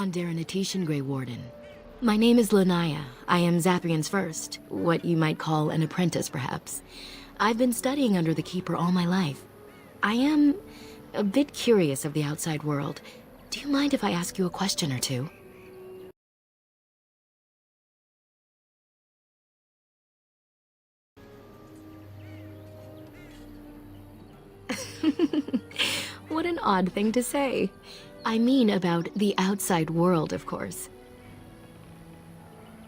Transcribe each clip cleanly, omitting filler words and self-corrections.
Underanitation Grey Warden. My name is Lanaya. I am Zathrian's first, what you might call an apprentice, perhaps. I've been studying under the Keeper all my life. I am a bit curious of the outside world. Do you mind if I ask you a question or two? What an odd thing to say. I mean about the outside world, of course.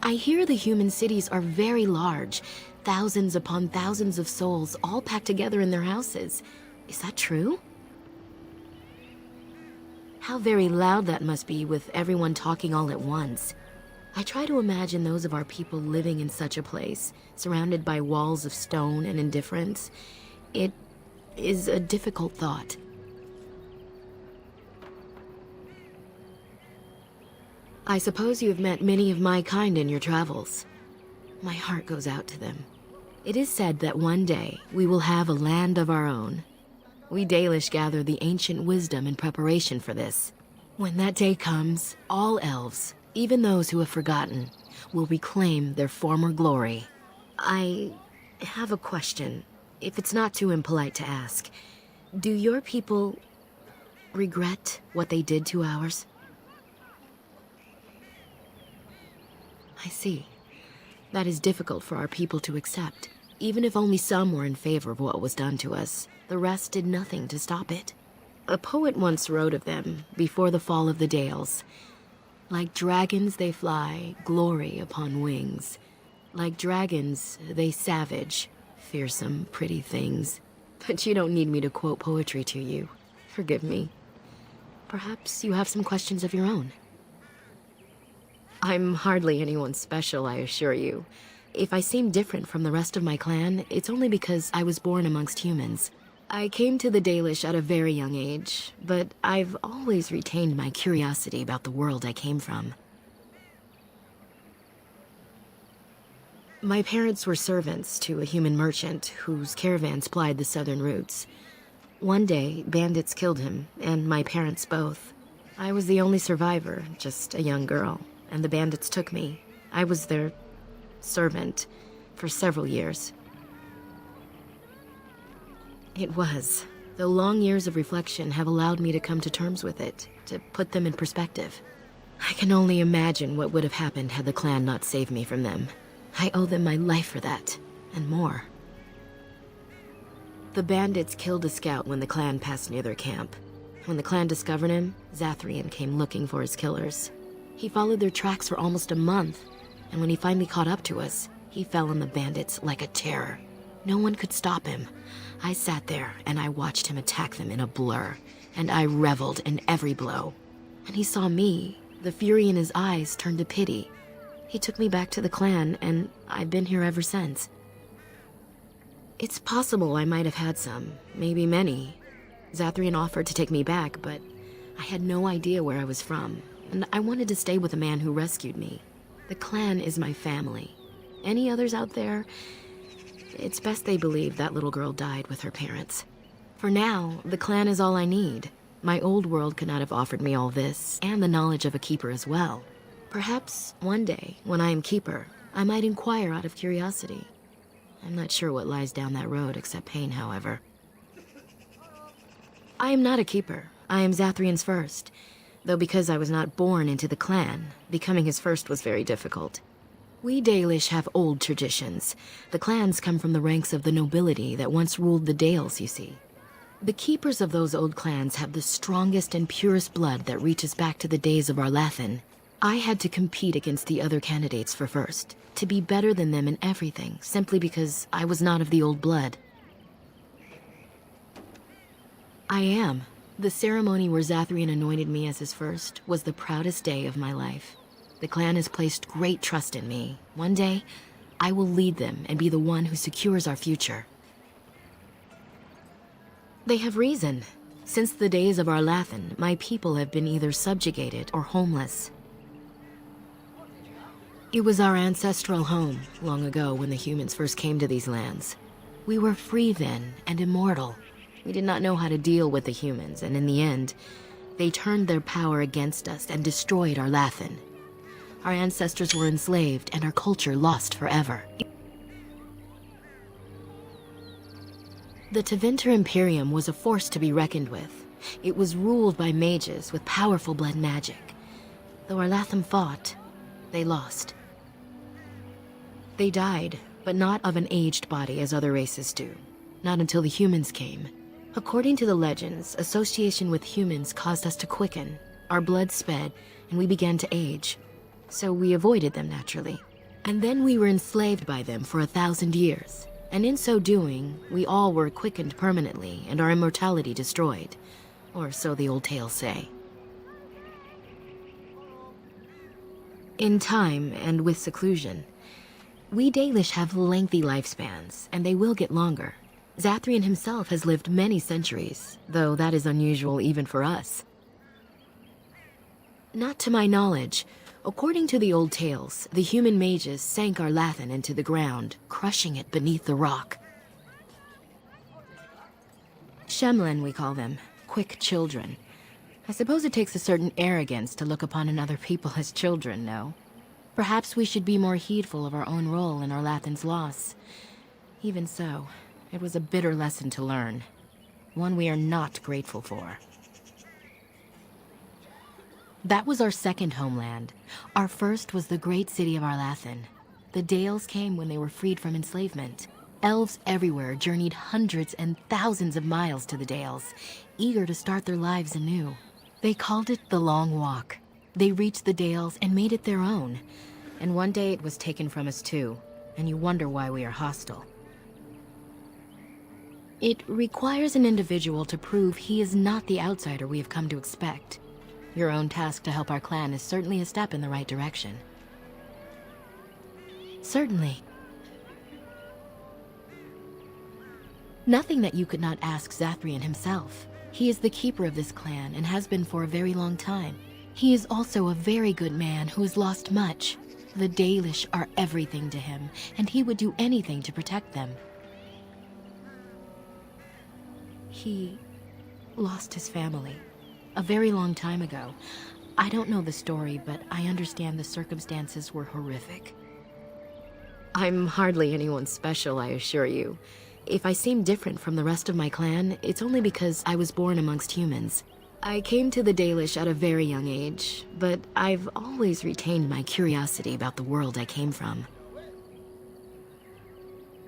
I hear the human cities are very large, thousands upon thousands of souls all packed together in their houses. Is that true? How very loud that must be with everyone talking all at once. I try to imagine those of our people living in such a place, surrounded by walls of stone and indifference. It is a difficult thought. I suppose you have met many of my kind in your travels. My heart goes out to them. It is said that one day we will have a land of our own. We Dalish gather the ancient wisdom in preparation for this. When that day comes, all elves, even those who have forgotten, will reclaim their former glory. I have a question, if it's not too impolite to ask. Do your people regret what they did to ours? I see. That is difficult for our people to accept. Even if only some were in favor of what was done to us, the rest did nothing to stop it. A poet once wrote of them, before the fall of the Dales. Like dragons they fly, glory upon wings. Like dragons, they savage, fearsome, pretty things. But you don't need me to quote poetry to you. Forgive me. Perhaps you have some questions of your own. I'm hardly anyone special, I assure you. If I seem different from the rest of my clan, it's only because I was born amongst humans. I came to the Dalish at a very young age, but I've always retained my curiosity about the world I came from. My parents were servants to a human merchant whose caravans plied the southern routes. One day, bandits killed him, and my parents both. I was the only survivor, just a young girl, and the bandits took me. I was their servant for several years. It was, though long years of reflection have allowed me to come to terms with it, to put them in perspective. I can only imagine what would have happened had the clan not saved me from them. I owe them my life for that, and more. The bandits killed a scout when the clan passed near their camp. When the clan discovered him, Zathrian came looking for his killers. He followed their tracks for almost a month, and when he finally caught up to us, he fell on the bandits like a terror. No one could stop him. I sat there and I watched him attack them in a blur, and I reveled in every blow. When he saw me, the fury in his eyes turned to pity. He took me back to the clan, and I've been here ever since. It's possible I might have had some, maybe many. Zathrian offered to take me back, but I had no idea where I was from, and I wanted to stay with the man who rescued me. The clan is my family. Any others out there? It's best they believe that little girl died with her parents. For now, the clan is all I need. My old world could not have offered me all this, and the knowledge of a keeper as well. Perhaps one day, when I am keeper, I might inquire out of curiosity. I'm not sure what lies down that road except pain, however. I am not a keeper. I am Zathrian's first. Though because I was not born into the clan, becoming his first was very difficult. We Dalish have old traditions. The clans come from the ranks of the nobility that once ruled the Dales, you see. The keepers of those old clans have the strongest and purest blood that reaches back to the days of Arlathan. I had to compete against the other candidates for first, to be better than them in everything, simply because I was not of the old blood. I am. The ceremony where Zathrian anointed me as his first was the proudest day of my life. The clan has placed great trust in me. One day, I will lead them and be the one who secures our future. They have reason. Since the days of Arlathan, my people have been either subjugated or homeless. It was our ancestral home, long ago when the humans first came to these lands. We were free then and immortal. We did not know how to deal with the humans, and in the end, They turned their power against us and destroyed our Lathan. Our ancestors were enslaved and our culture lost forever. The Tevinter Imperium was a force to be reckoned with. It was ruled by mages with powerful blood magic. Though our Latham fought, they lost. They died, but not of an aged body as other races do. Not until the humans came. According to the legends, association with humans caused us to quicken. Our blood sped, and we began to age. So we avoided them naturally. And then we were enslaved by them for 1,000 years. And in so doing, we all were quickened permanently and our immortality destroyed. Or so the old tales say. In time, and with seclusion, we Dalish have lengthy lifespans, and they will get longer. Zathrian himself has lived many centuries, though that is unusual even for us. Not to my knowledge. According to the old tales, the human mages sank our Lathan into the ground, crushing it beneath the rock. Shemlen, we call them. Quick children. I suppose it takes a certain arrogance to look upon another people as children, no? Perhaps we should be more heedful of our own role in our Lathan's loss. Even so, it was a bitter lesson to learn. One we are not grateful for. That was our second homeland. Our first was the great city of Arlathan. The Dales came when they were freed from enslavement. Elves everywhere journeyed hundreds and thousands of miles to the Dales, eager to start their lives anew. They called it the Long Walk. They reached the Dales and made it their own. And one day it was taken from us too, and you wonder why we are hostile. It requires an individual to prove he is not the outsider we have come to expect. Your own task to help our clan is certainly a step in the right direction. Certainly. Nothing that you could not ask Zathrian himself. He is the keeper of this clan and has been for a very long time. He is also a very good man who has lost much. The Dalish are everything to him, and he would do anything to protect them. He lost his family a very long time ago. I don't know the story, but I understand the circumstances were horrific. I'm hardly anyone special, I assure you. If I seem different from the rest of my clan, it's only because I was born amongst humans. I came to the Dalish at a very young age, but I've always retained my curiosity about the world I came from.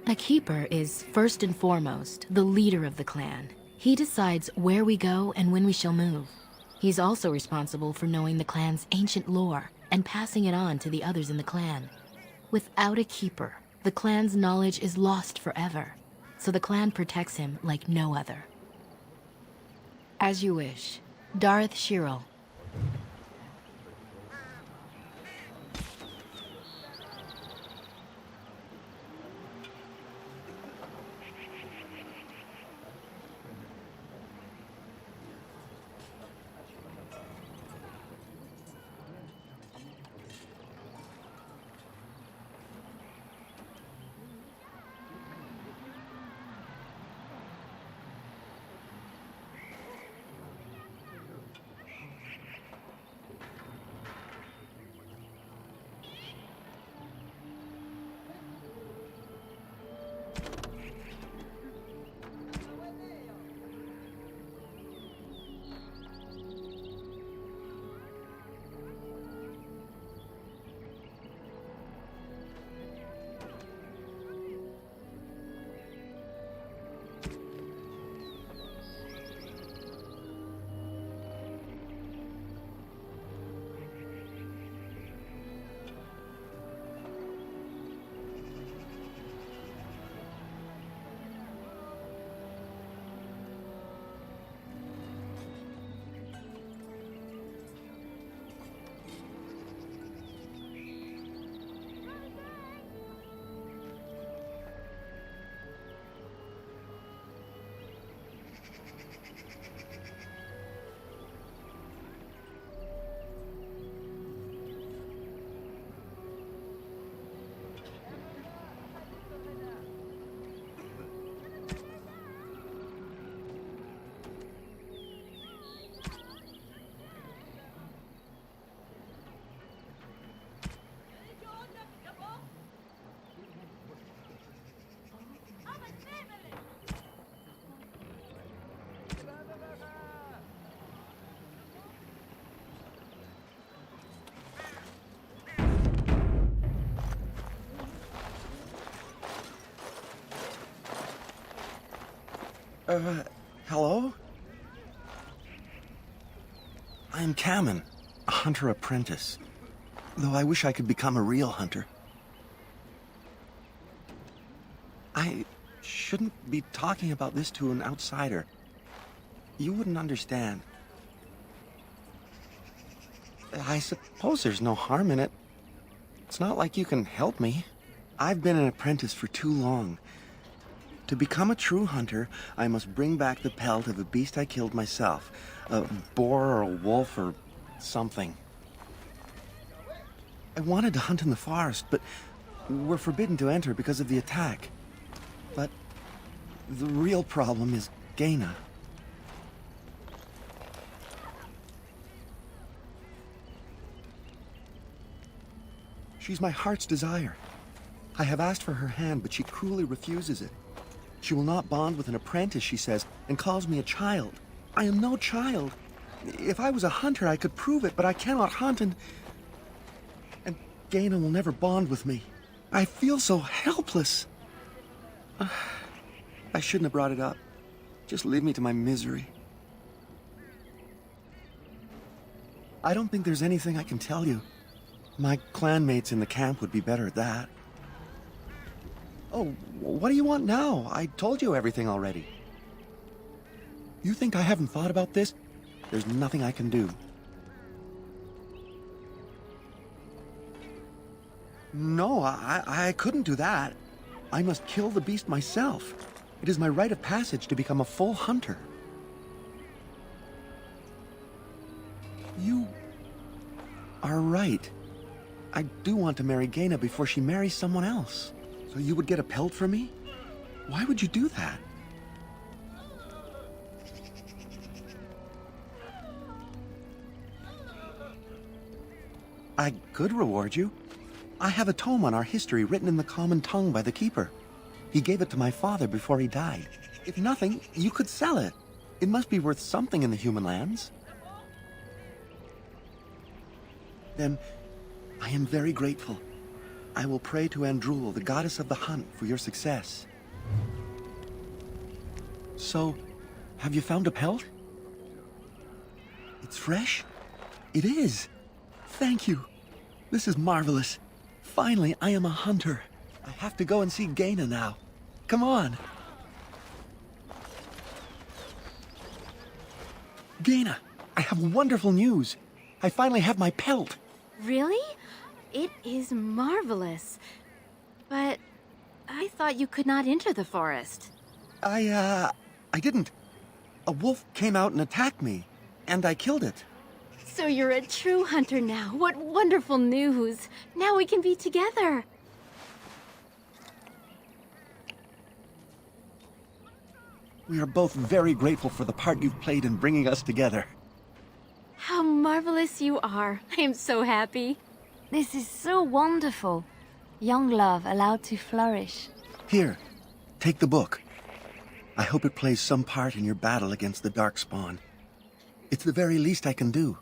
A keeper is, first and foremost, the leader of the clan. He decides where we go and when we shall move. He's also responsible for knowing the clan's ancient lore and passing it on to the others in the clan. Without a keeper, the clan's knowledge is lost forever, so the clan protects him like no other. As you wish. Dareth Shirel. Hello? I am ŨŁ, a hunter apprentice. Though I wish I could become a real hunter. I shouldn't be talking about this to an outsider. You wouldn't understand. I suppose there's no harm in it. It's not like you can help me. I've been an apprentice for too long. To become a true hunter, I must bring back the pelt of a beast I killed myself. A boar or a wolf or something. I wanted to hunt in the forest, but we're forbidden to enter because of the attack. But the real problem is ŨŁ. She's my heart's desire. I have asked for her hand, but she cruelly refuses it. She will not bond with an apprentice, she says, and calls me a child. I am no child. If I was a hunter, I could prove it, but I cannot hunt, and ŭÄ will never bond with me. I feel so helpless. I shouldn't have brought it up. Just leave me to my misery. I don't think there's anything I can tell you. My clanmates in the camp would be better at that. Oh, what do you want now? I told you everything already. You think I haven't thought about this? There's nothing I can do. No, I couldn't do that. I must kill the beast myself. It is my rite of passage to become a full hunter. You are right. I do want to marry ŭÄ before she marries someone else. So you would get a pelt for me? Why would you do that? I could reward you. I have a tome on our history written in the common tongue by the keeper. He gave it to my father before he died. If nothing, you could sell it. It must be worth something in the human lands. Then, I am very grateful. I will pray to Andrul, the goddess of the hunt, for your success. So, have you found a pelt? It's fresh? It is. Thank you. This is marvelous. Finally, I am a hunter. I have to go and see ŭÄ now. Come on. ŭÄ, I have wonderful news. I finally have my pelt. Really? It is marvelous. But I thought you could not enter the forest. I didn't. A wolf came out and attacked me, and I killed it. So you're a true hunter now. What wonderful news. Now we can be together. We are both very grateful for the part you've played in bringing us together. How marvelous you are. I am so happy. This is so wonderful. Young love allowed to flourish. Here, take the book. I hope it plays some part in your battle against the Darkspawn. It's the very least I can do.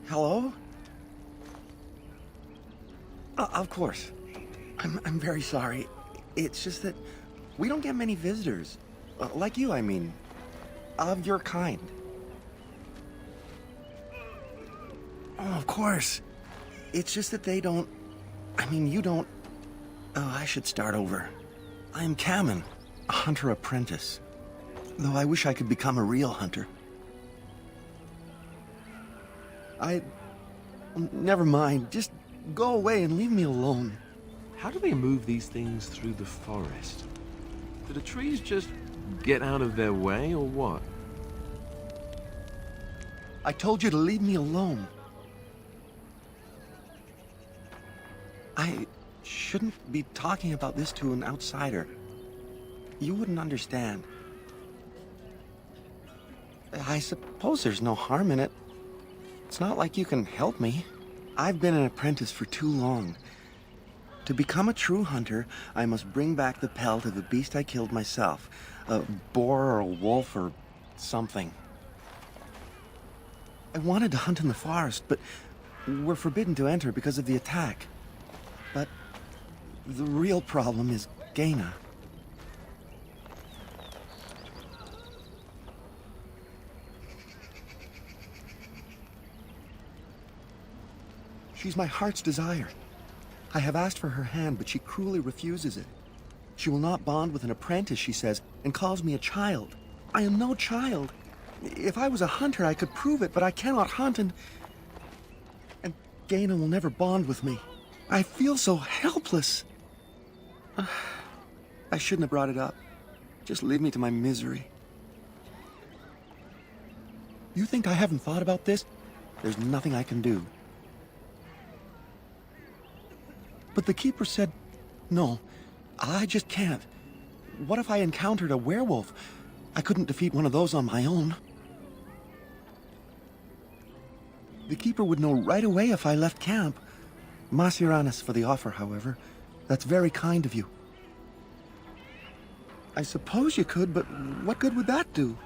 Hello? Of course. I'm very sorry. It's just that we don't get many visitors. Like you, I mean. Of your kind. Oh, of course. It's just that they don't... I mean, you don't... Oh, I should start over. I am ŭÄ, a hunter apprentice. Though I wish I could become a real hunter. Never mind. Just go away and leave me alone. How do they move these things through the forest? Do the trees just get out of their way, or what? I told you to leave me alone. I shouldn't be talking about this to an outsider. You wouldn't understand. I suppose there's no harm in it. It's not like you can help me. I've been an apprentice for too long. To become a true hunter, I must bring back the pelt of the beast I killed myself. A boar or a wolf or something. I wanted to hunt in the forest, but we're forbidden to enter because of the attack. But the real problem is Gaina. She's my heart's desire. I have asked for her hand, but she cruelly refuses it. She will not bond with an apprentice, she says, and calls me a child. I am no child. If I was a hunter, I could prove it, but I cannot hunt, and Gaina will never bond with me. I feel so helpless. I shouldn't have brought it up. Just leave me to my misery. You think I haven't thought about this? There's nothing I can do. But the keeper said, no, I just can't. What if I encountered a werewolf? I couldn't defeat one of those on my own. The keeper would know right away if I left camp. Masiranis for the offer, however. That's very kind of you. I suppose you could, but what good would that do?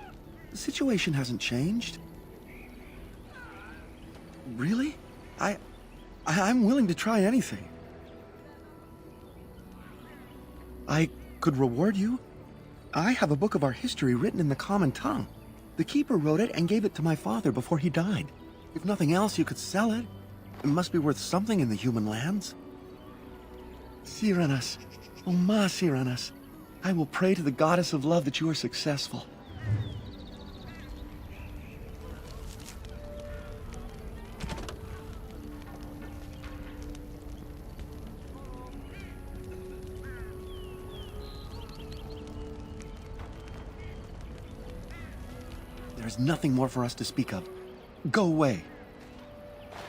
The situation hasn't changed. Really? I'm willing to try anything. I could reward you. I have a book of our history written in the common tongue. The keeper wrote it and gave it to my father before he died. If nothing else, you could sell it. It must be worth something in the human lands. Siranas, oh ma Siranas, I will pray to the goddess of love that you are successful. There is nothing more for us to speak of. Go away.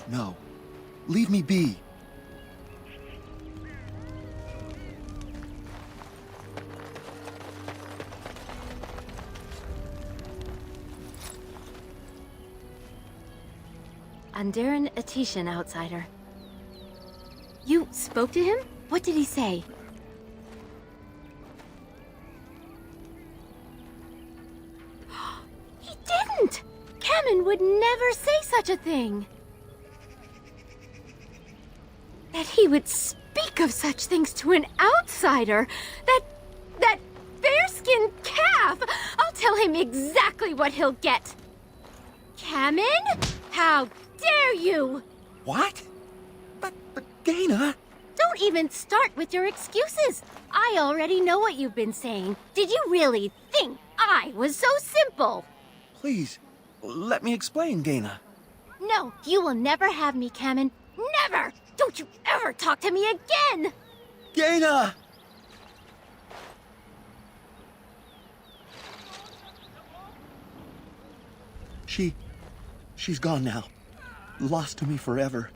No. Leave me be. Andaran Atishan, outsider. You spoke to him? What did he say? He didn't! Kamen would never say such a thing! That he would speak of such things to an outsider! That fair-skinned calf! I'll tell him exactly what he'll get! Kamen? How dare you! What? But Gaina... Don't even start with your excuses! I already know what you've been saying. Did you really think I was so simple? Please, let me explain, Gaina. No, you will never have me, Kamen. Never! Don't you ever talk to me again! Gaina! She's gone now. Lost to me forever.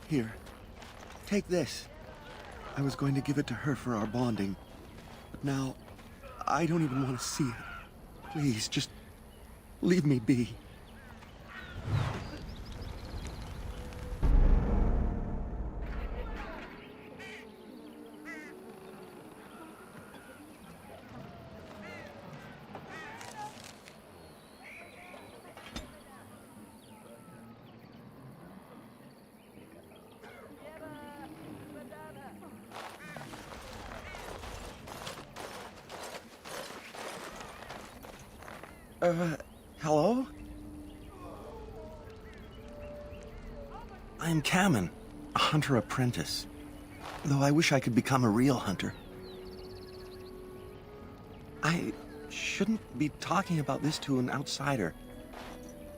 Here, take this. I was going to give it to her for our bonding. But now, I don't even want to see it. Please, just leave me be. Hello? I'm Kamen, a hunter apprentice. Though I wish I could become a real hunter. I shouldn't be talking about this to an outsider.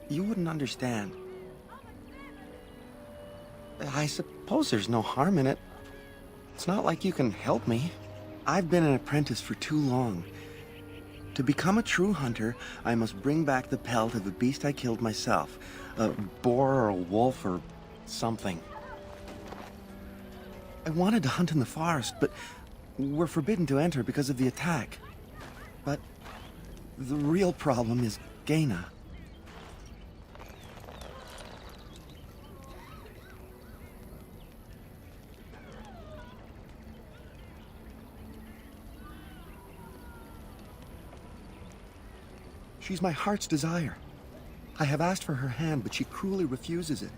You wouldn't understand. I suppose there's no harm in it. It's not like you can help me. I've been an apprentice for too long. To become a true hunter, I must bring back the pelt of the beast I killed myself. A boar or a wolf or something. I wanted to hunt in the forest, but we're forbidden to enter because of the attack. But the real problem is Gaina. She's my heart's desire. I have asked for her hand, but she cruelly refuses it.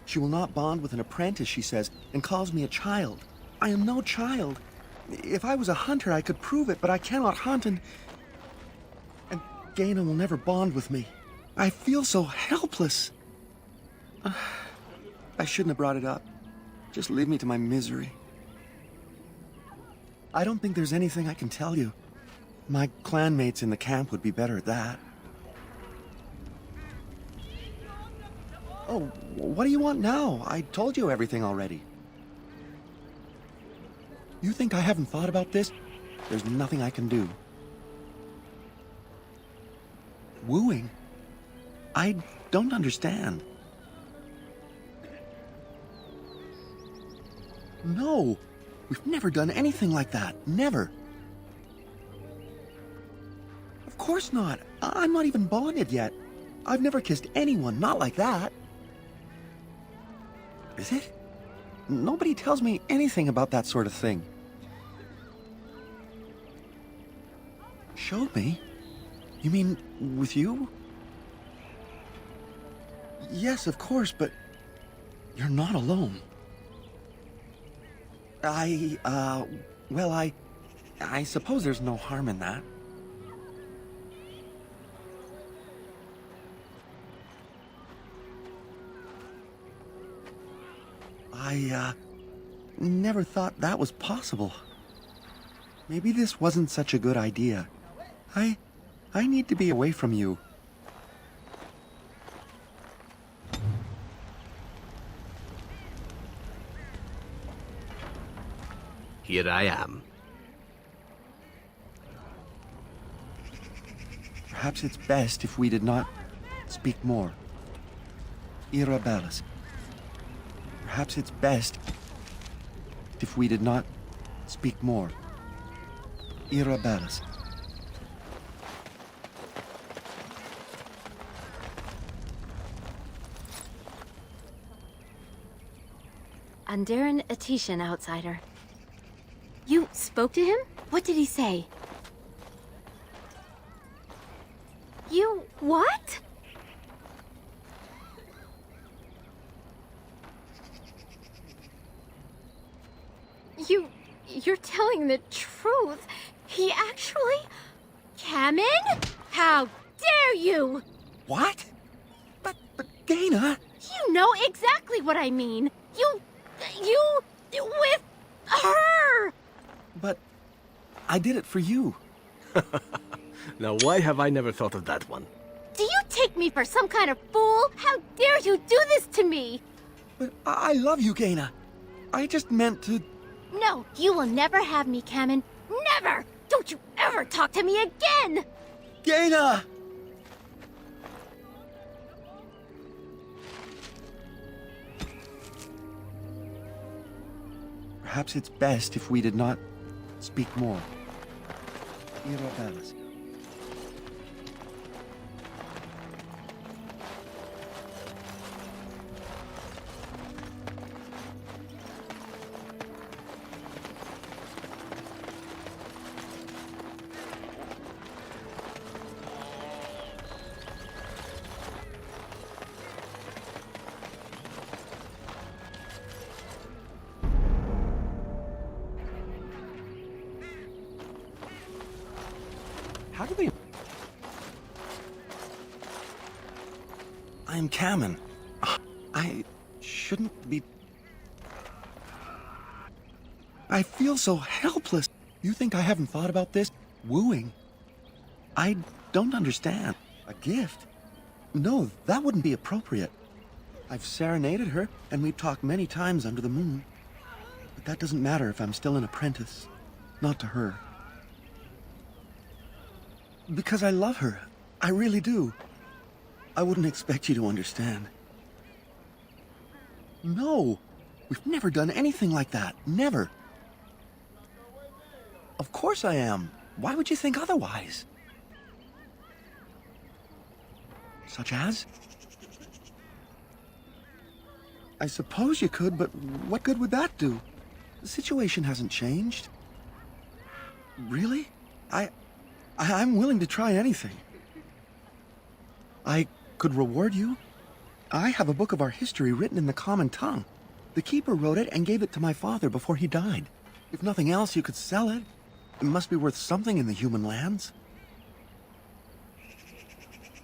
She will not bond with an apprentice, she says, and calls me a child. I am no child. If I was a hunter, I could prove it, but I cannot hunt, and Gaina will never bond with me. I feel so helpless. I shouldn't have brought it up. Just leave me to my misery. I don't think there's anything I can tell you. My clanmates in the camp would be better at that. Oh, what do you want now? I told you everything already. You think I haven't thought about this? There's nothing I can do. Wooing? I don't understand. No, we've never done anything like that. Never. Of course not. I'm not even bonded yet. I've never kissed anyone, not like that. Is it? Nobody tells me anything about that sort of thing. Showed me? You mean with you? Yes, of course, but you're not alone. Well, I suppose there's no harm in that. I never thought that was possible. Maybe this wasn't such a good idea. I need to be away from you. Here I am. Perhaps it's best if we did not speak more. Irabellis. Perhaps it's best if we did not speak more. Irabellis. Andaran Atishan, outsider. You spoke to him? What did he say? You what? You're telling the truth. He actually... Kamen? How dare you! What? But Gaina... You know exactly what I mean. You with her! But I did it for you. Now, why have I never thought of that one? Do you take me for some kind of fool? How dare you do this to me? But I love you, Gaina. I just meant to... No, you will never have me, Kamen. Never! Don't you ever talk to me again! Gaina! Perhaps it's best if we did not speak more. Irabellis. How do they... I'm Kamen. I shouldn't be... I feel so helpless. You think I haven't thought about this? Wooing? I don't understand. A gift? No, that wouldn't be appropriate. I've serenaded her, and we've talked many times under the moon. But that doesn't matter if I'm still an apprentice. Not to her. Because I love her. I really do. I wouldn't expect you to understand. No, we've never done anything like that. Never. Of course I am. Why would you think otherwise? Such as? I suppose you could, but what good would that do? The situation hasn't changed. Really? I'm willing to try anything. I could reward you. I have a book of our history written in the common tongue. The keeper wrote it and gave it to my father before he died. If nothing else, you could sell it. It must be worth something in the human lands.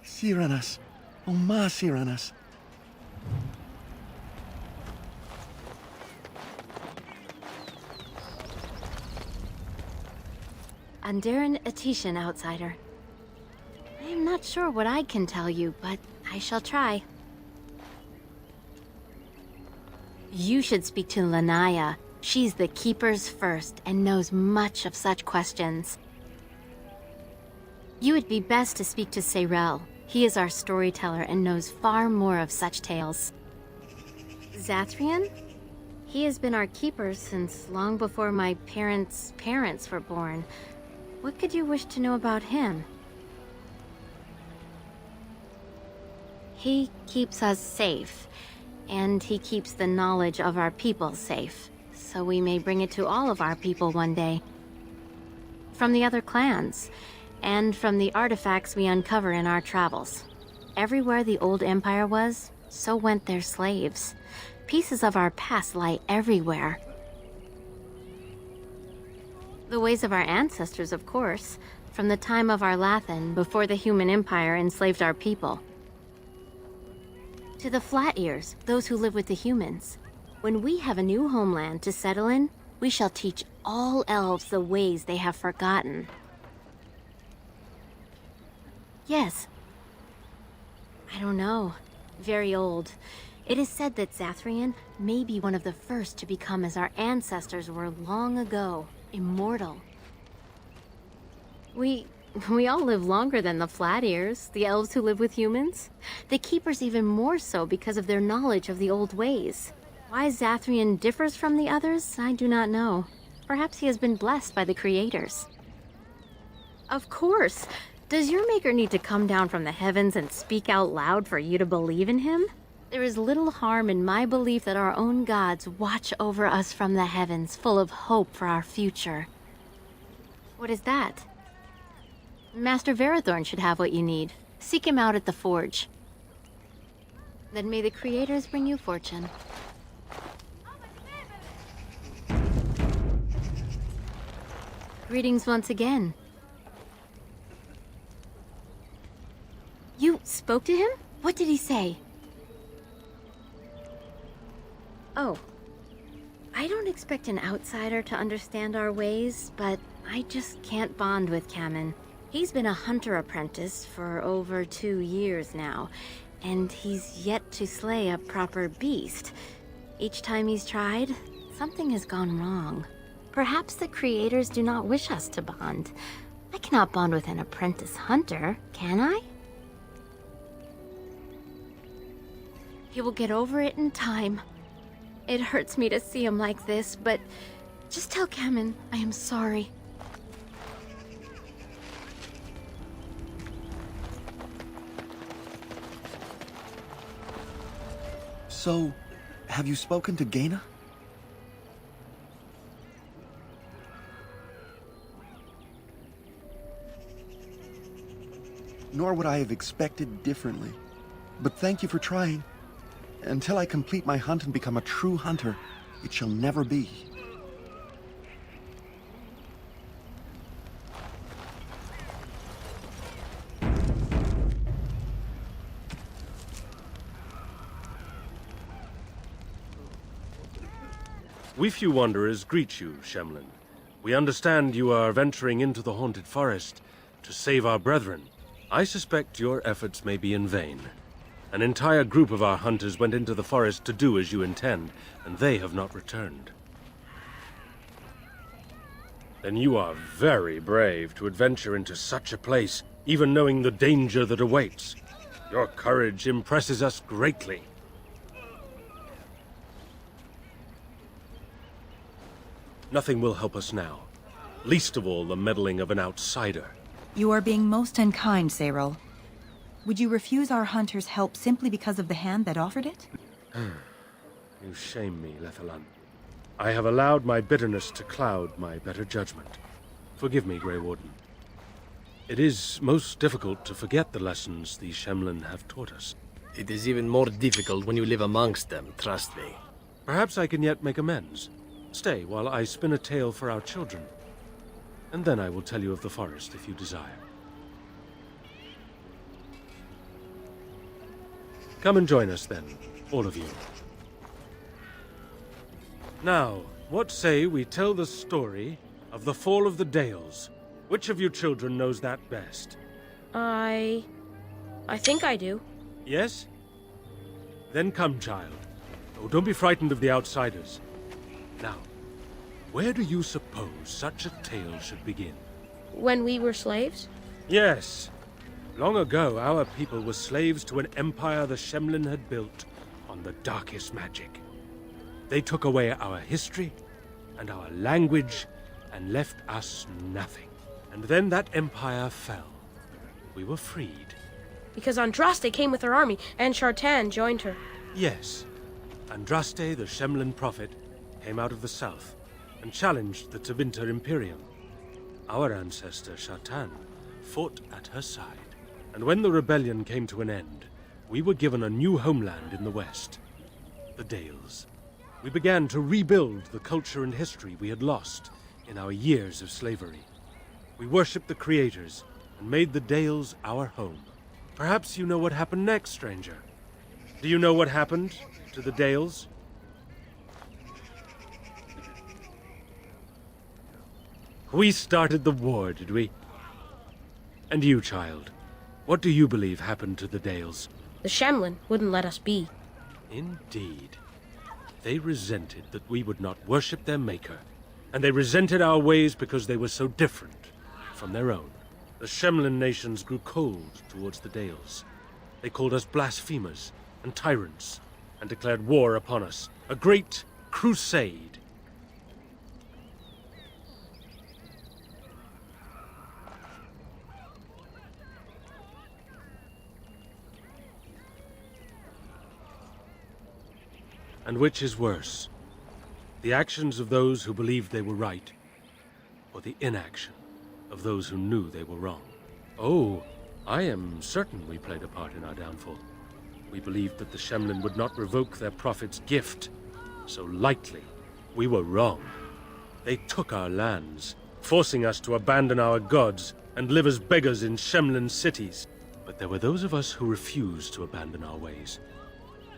Siranas. Oh, ma Siranas. Andaran Atishan, outsider. I am not sure what I can tell you, but I shall try. You should speak to Lanaya. She's the Keeper's first and knows much of such questions. You would be best to speak to Seyrel. He is our storyteller and knows far more of such tales. Zathrian? He has been our keeper since long before my parents' parents were born. What could you wish to know about him? He keeps us safe, and he keeps the knowledge of our people safe, so we may bring it to all of our people one day. From the other clans, and from the artifacts we uncover in our travels. Everywhere the old empire was, so went their slaves. Pieces of our past lie everywhere. The ways of our ancestors, of course, from the time of our Lathan, before the human empire enslaved our people. To the Flat Ears, those who live with the humans. When we have a new homeland to settle in, we shall teach all elves the ways they have forgotten. Yes. I don't know. Very old. It is said that Zathrian may be one of the first to become as our ancestors were long ago, immortal. We all live longer than the Flat Ears, the elves who live with humans. The Keepers even more so because of their knowledge of the old ways. Why Zathrian differs from the others, I do not know. Perhaps he has been blessed by the creators. Of course! Does your maker need to come down from the heavens and speak out loud for you to believe in him? There is little harm in my belief that our own gods watch over us from the heavens, full of hope for our future. What is that? Master Verathorn should have what you need. Seek him out at the forge. Then may the creators bring you fortune. Greetings once again. You spoke to him? What did he say? Oh. I don't expect an outsider to understand our ways, but I just can't bond with Kamen. He's been a hunter apprentice for over 2 years now, and he's yet to slay a proper beast. Each time he's tried, something has gone wrong. Perhaps the creators do not wish us to bond. I cannot bond with an apprentice hunter, can I? He will get over it in time. It hurts me to see him like this, but just tell Kamen I am sorry. So, have you spoken to Gaina? Nor would I have expected differently. But thank you for trying. Until I complete my hunt and become a true hunter, it shall never be. We few wanderers greet you, Shemlin. We understand you are venturing into the haunted forest to save our brethren. I suspect your efforts may be in vain. An entire group of our hunters went into the forest to do as you intend, and they have not returned. Then you are very brave to adventure into such a place, even knowing the danger that awaits. Your courage impresses us greatly. Nothing will help us now, least of all the meddling of an outsider. You are being most unkind, Seyrel. Would you refuse our hunters' help simply because of the hand that offered it? You shame me, Lethalan. I have allowed my bitterness to cloud my better judgment. Forgive me, Grey Warden. It is most difficult to forget the lessons the Shemlin have taught us. It is even more difficult when you live amongst them, trust me. Perhaps I can yet make amends. Stay while I spin a tale for our children. And then I will tell you of the forest if you desire. Come and join us then, all of you. Now, what say we tell the story of the fall of the Dales? Which of you children knows that best? I think I do. Yes? Then come, child. Oh, don't be frightened of the outsiders. Now, where do you suppose such a tale should begin? When we were slaves? Yes. Long ago, our people were slaves to an empire the Shemlin had built on the darkest magic. They took away our history and our language and left us nothing. And then that empire fell. We were freed. Because Andraste came with her army, and Shartan joined her. Yes. Andraste, the Shemlin prophet, came out of the south and challenged the Tevinter Imperium. Our ancestor, Shartan, fought at her side. And when the rebellion came to an end, we were given a new homeland in the west, the Dales. We began to rebuild the culture and history we had lost in our years of slavery. We worshipped the creators and made the Dales our home. Perhaps you know what happened next, stranger. Do you know what happened to the Dales? We started the war, did we? And you, child, what do you believe happened to the Dales? The Shemlin wouldn't let us be. Indeed. They resented that we would not worship their maker, and they resented our ways because they were so different from their own. The Shemlin nations grew cold towards the Dales. They called us blasphemers and tyrants, and declared war upon us, a great crusade. And which is worse, the actions of those who believed they were right, or the inaction of those who knew they were wrong? Oh, I am certain we played a part in our downfall. We believed that the Shemlin would not revoke their prophet's gift so lightly. We were wrong. They took our lands, forcing us to abandon our gods and live as beggars in Shemlin cities. But there were those of us who refused to abandon our ways.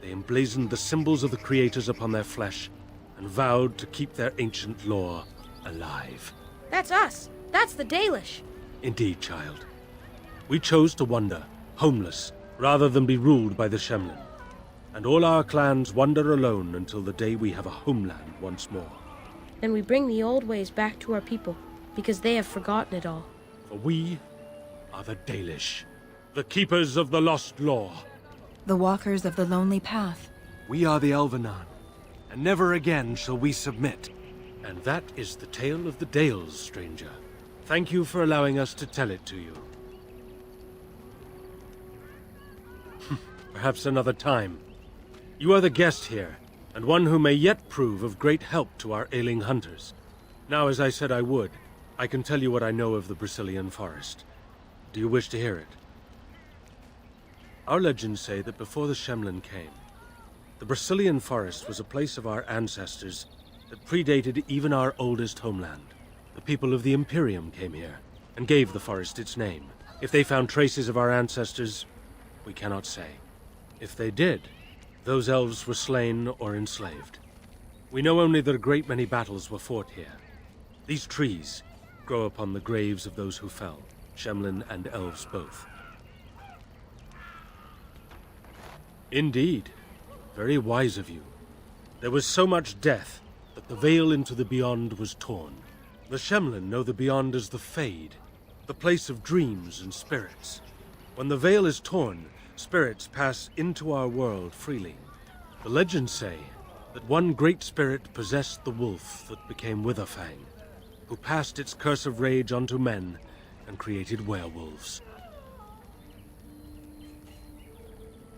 They emblazoned the symbols of the creators upon their flesh and vowed to keep their ancient lore alive. That's us. That's the Dalish. Indeed, child. We chose to wander, homeless, rather than be ruled by the Shemlin. And all our clans wander alone until the day we have a homeland once more. Then we bring the old ways back to our people, because they have forgotten it all. For we are the Dalish, the keepers of the lost lore. The walkers of the lonely path. We are the Elvenan, and never again shall we submit. And that is the tale of the Dales, stranger. Thank you for allowing us to tell it to you. Perhaps another time. You are the guest here, and one who may yet prove of great help to our ailing hunters. Now, as I said I would, I can tell you what I know of the Brazilian forest. Do you wish to hear it? Our legends say that before the Shemlin came, the Brazilian forest was a place of our ancestors that predated even our oldest homeland. The people of the Imperium came here, and gave the forest its name. If they found traces of our ancestors, we cannot say. If they did, those elves were slain or enslaved. We know only that a great many battles were fought here. These trees grow upon the graves of those who fell, Shemlin and elves both. Indeed. Very wise of you. There was so much death that the veil into the beyond was torn. The Shemlin know the beyond as the Fade, the place of dreams and spirits. When the veil is torn, spirits pass into our world freely. The legends say that one great spirit possessed the wolf that became Witherfang, who passed its curse of rage onto men and created werewolves.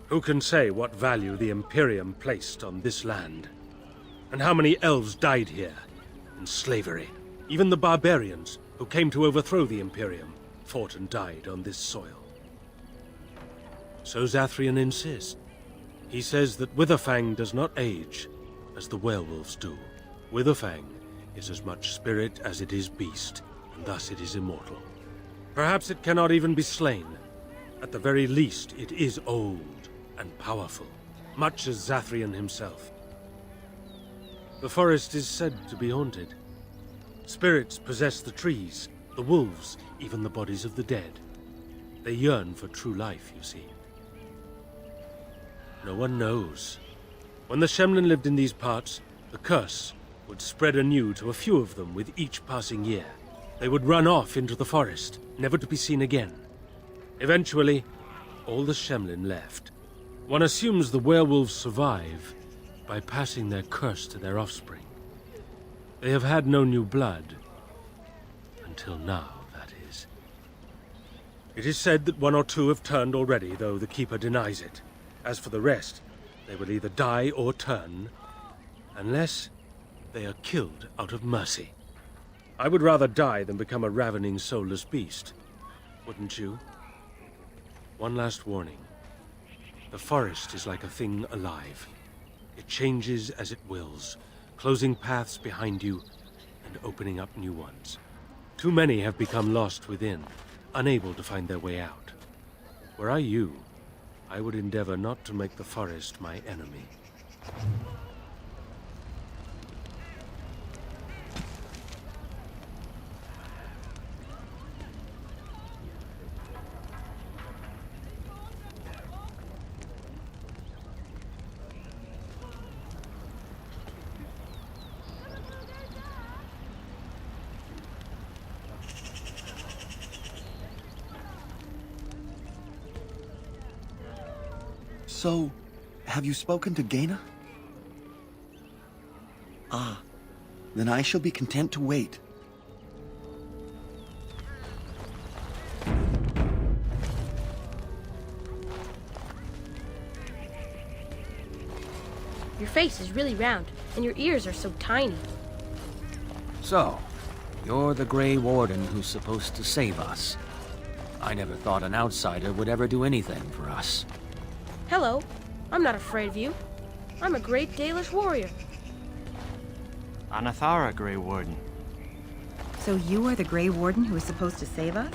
Who can say what value the Imperium placed on this land? And how many elves died here in slavery? Even the barbarians who came to overthrow the Imperium fought and died on this soil. So Zathrian insists. He says that Witherfang does not age as the werewolves do. Witherfang is as much spirit as it is beast, and thus it is immortal. Perhaps it cannot even be slain. At the very least, it is old and powerful, much as Zathrian himself. The forest is said to be haunted. Spirits possess the trees, the wolves, even the bodies of the dead. They yearn for true life, you see. No one knows. When the Shemlin lived in these parts, the curse would spread anew to a few of them with each passing year. They would run off into the forest, never to be seen again. Eventually, all the Shemlin left. One assumes the werewolves survive by passing their curse to their offspring. They have had no new blood. Until now, that is. It is said that one or two have turned already, though the Keeper denies it. As for the rest, they will either die or turn, unless they are killed out of mercy. I would rather die than become a ravening, soulless beast. Wouldn't you? One last warning. The forest is like a thing alive. It changes as it wills, closing paths behind you and opening up new ones. Too many have become lost within, unable to find their way out. Were I you, I would endeavor not to make the forest my enemy. So, have you spoken to Gaina? Ah, then I shall be content to wait. Your face is really round, and your ears are so tiny. So, you're the Grey Warden who's supposed to save us. I never thought an outsider would ever do anything for us. Hello, I'm not afraid of you. I'm a great Dalish warrior. Anathara, Grey Warden. So you are the Grey Warden who is supposed to save us?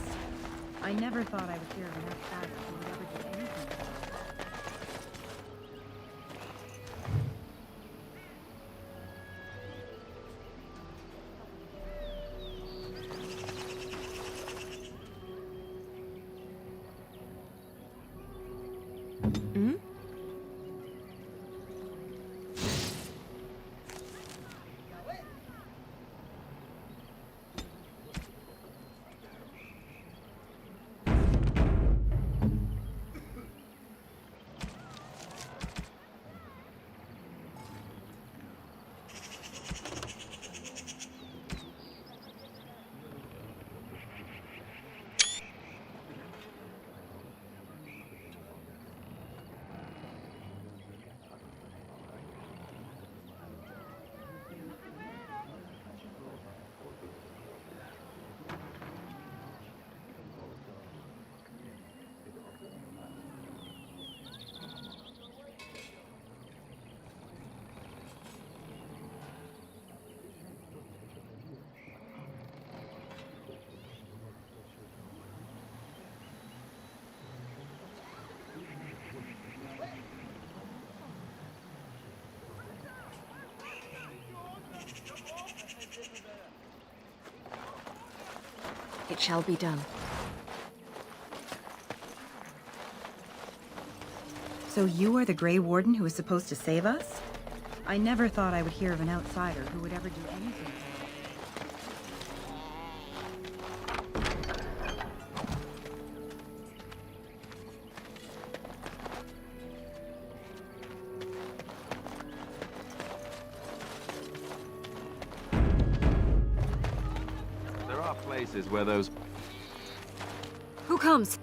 I never thought I would hear of an outsider who would ever do anything for us. It shall be done. So you are the Grey Warden who is supposed to save us? I never thought I would hear of an outsider who would ever do anything for us. There are places where those... Who comes?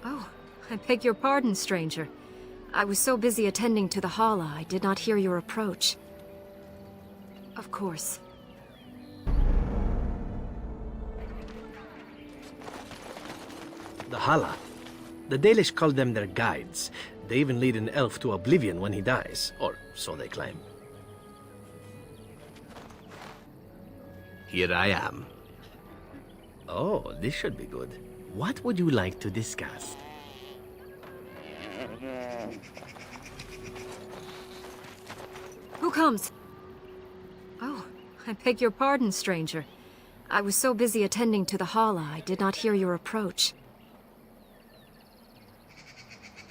Oh, I beg your pardon, stranger. I was so busy attending to the Hala, I did not hear your approach. Of course. The Hala. The Dalish call them their guides. They even lead an elf to oblivion when he dies, or so they claim. Here I am. Oh, this should be good. What would you like to discuss? Who comes? Oh, I beg your pardon, stranger. I was so busy attending to the Hala, I did not hear your approach.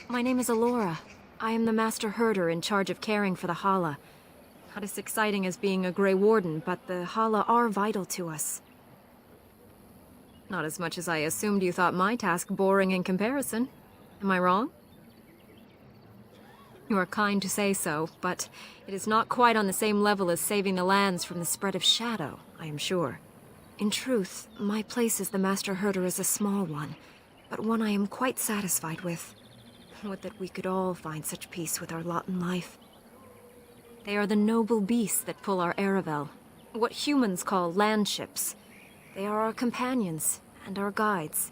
My name is Alora. I am the Master Herder in charge of caring for the Hala. Not as exciting as being a Grey Warden, but the Hala are vital to us. Not as much as I assumed you thought my task boring in comparison. Am I wrong? You are kind to say so, but it is not quite on the same level as saving the lands from the spread of shadow, I am sure. In truth, my place as the Master Herder is a small one, but one I am quite satisfied with. Would that we could all find such peace with our lot in life. They are the noble beasts that pull our Aravel, what humans call landships. They are our companions and our guides.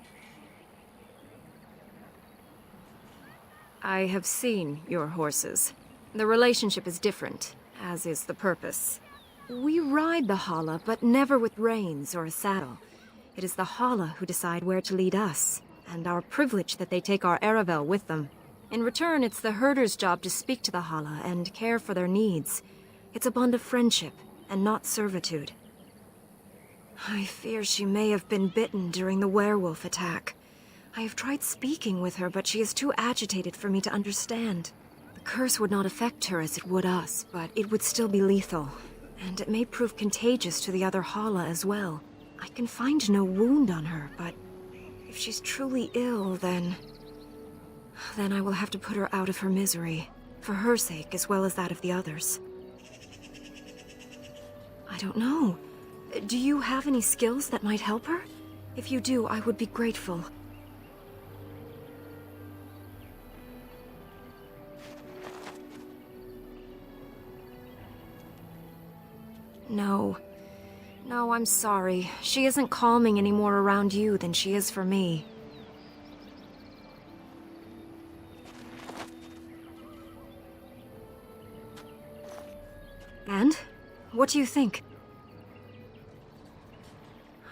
I have seen your horses. The relationship is different, as is the purpose. We ride the Hala, but never with reins or a saddle. It is the Hala who decide where to lead us, and our privilege that they take our Aravel with them. In return, it's the herder's job to speak to the Hala and care for their needs. It's a bond of friendship, and not servitude. I fear she may have been bitten during the werewolf attack. I have tried speaking with her, but she is too agitated for me to understand. The curse would not affect her as it would us, but it would still be lethal. And it may prove contagious to the other Hala as well. I can find no wound on her, but if she's truly ill, then I will have to put her out of her misery, for her sake as well as that of the others. I don't know. Do you have any skills that might help her? If you do, I would be grateful. No. No, I'm sorry. She isn't calming any more around you than she is for me. And? What do you think?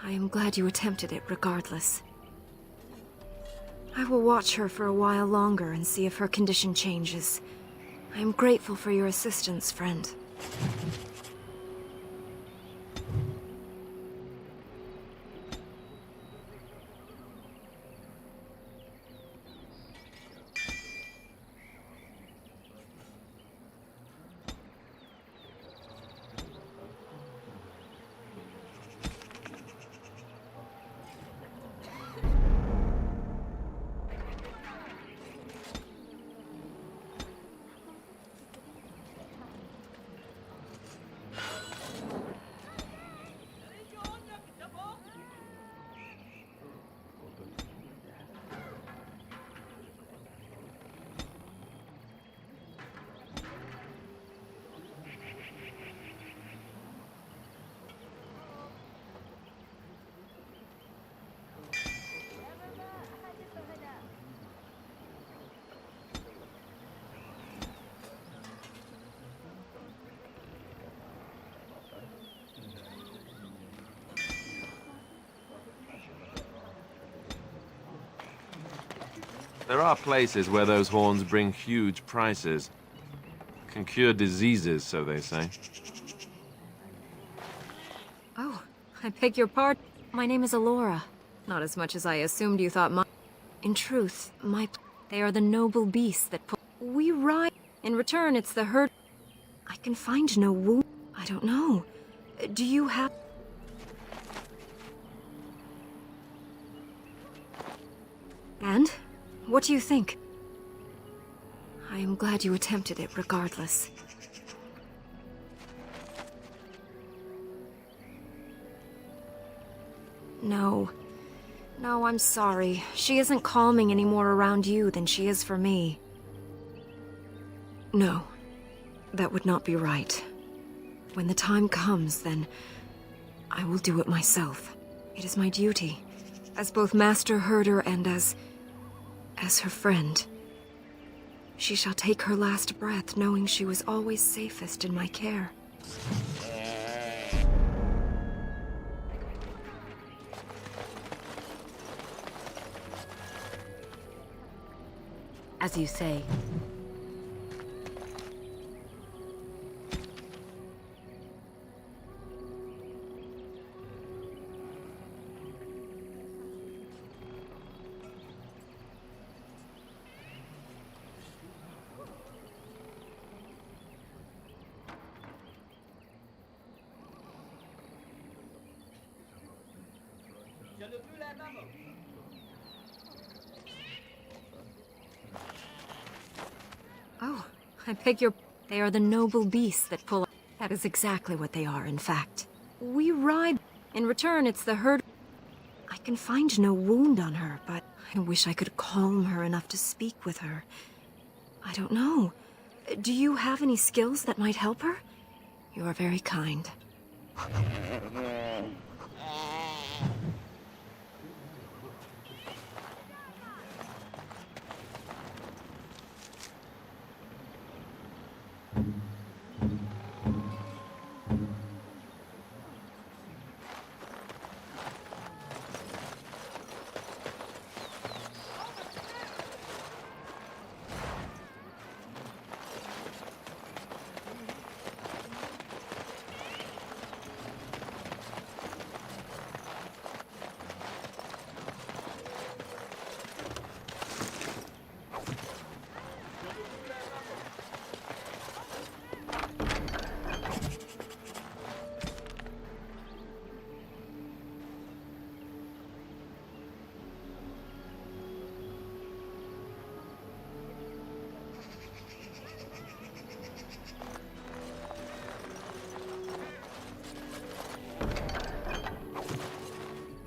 I am glad you attempted it regardless. I will watch her for a while longer and see if her condition changes. I am grateful for your assistance, friend. There are places where those horns bring huge prices. Can cure diseases, so they say. Oh, I beg your pardon. My name is Alora. Not as much as I assumed you thought my... In truth, they are the noble beasts that pull... We ride... In return, it's the herd... I can find no wound. I don't know. Do you have... And? What do you think? I am glad you attempted it regardless. No. No, I'm sorry. She isn't calming any more around you than she is for me. No. That would not be right. When the time comes, then I will do it myself. It is my duty. As both master herder and as her friend. She shall take her last breath knowing she was always safest in my care. As you say. Oh, I beg your... They are the noble beasts that pull... That is exactly what they are, in fact. We ride... In return, it's the herd... I can find no wound on her, but I wish I could calm her enough to speak with her. I don't know. Do you have any skills that might help her? You are very kind.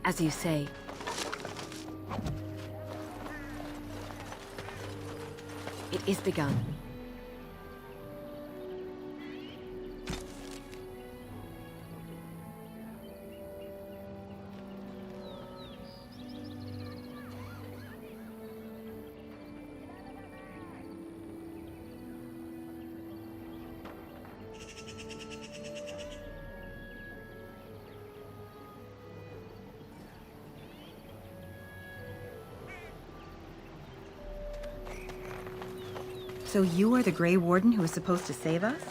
As you say. It is begun. So you are the Grey Warden who was supposed to save us?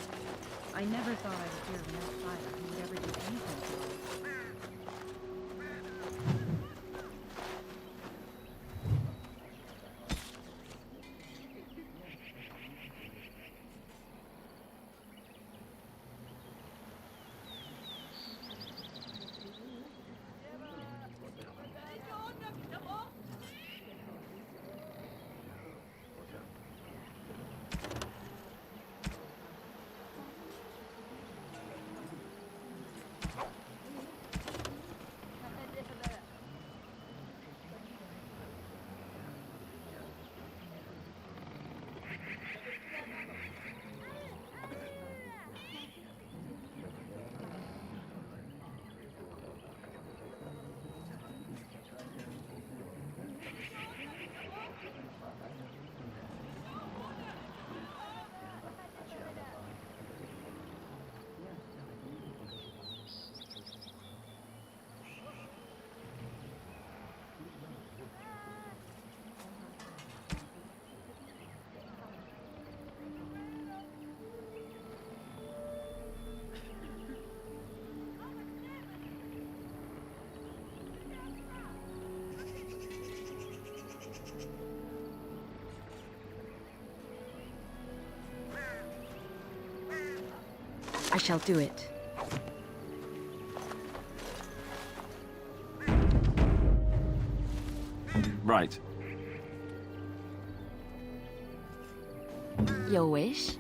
I never thought I would hear of an outsider who would ever do anything to us. I shall do it. Right. Your wish?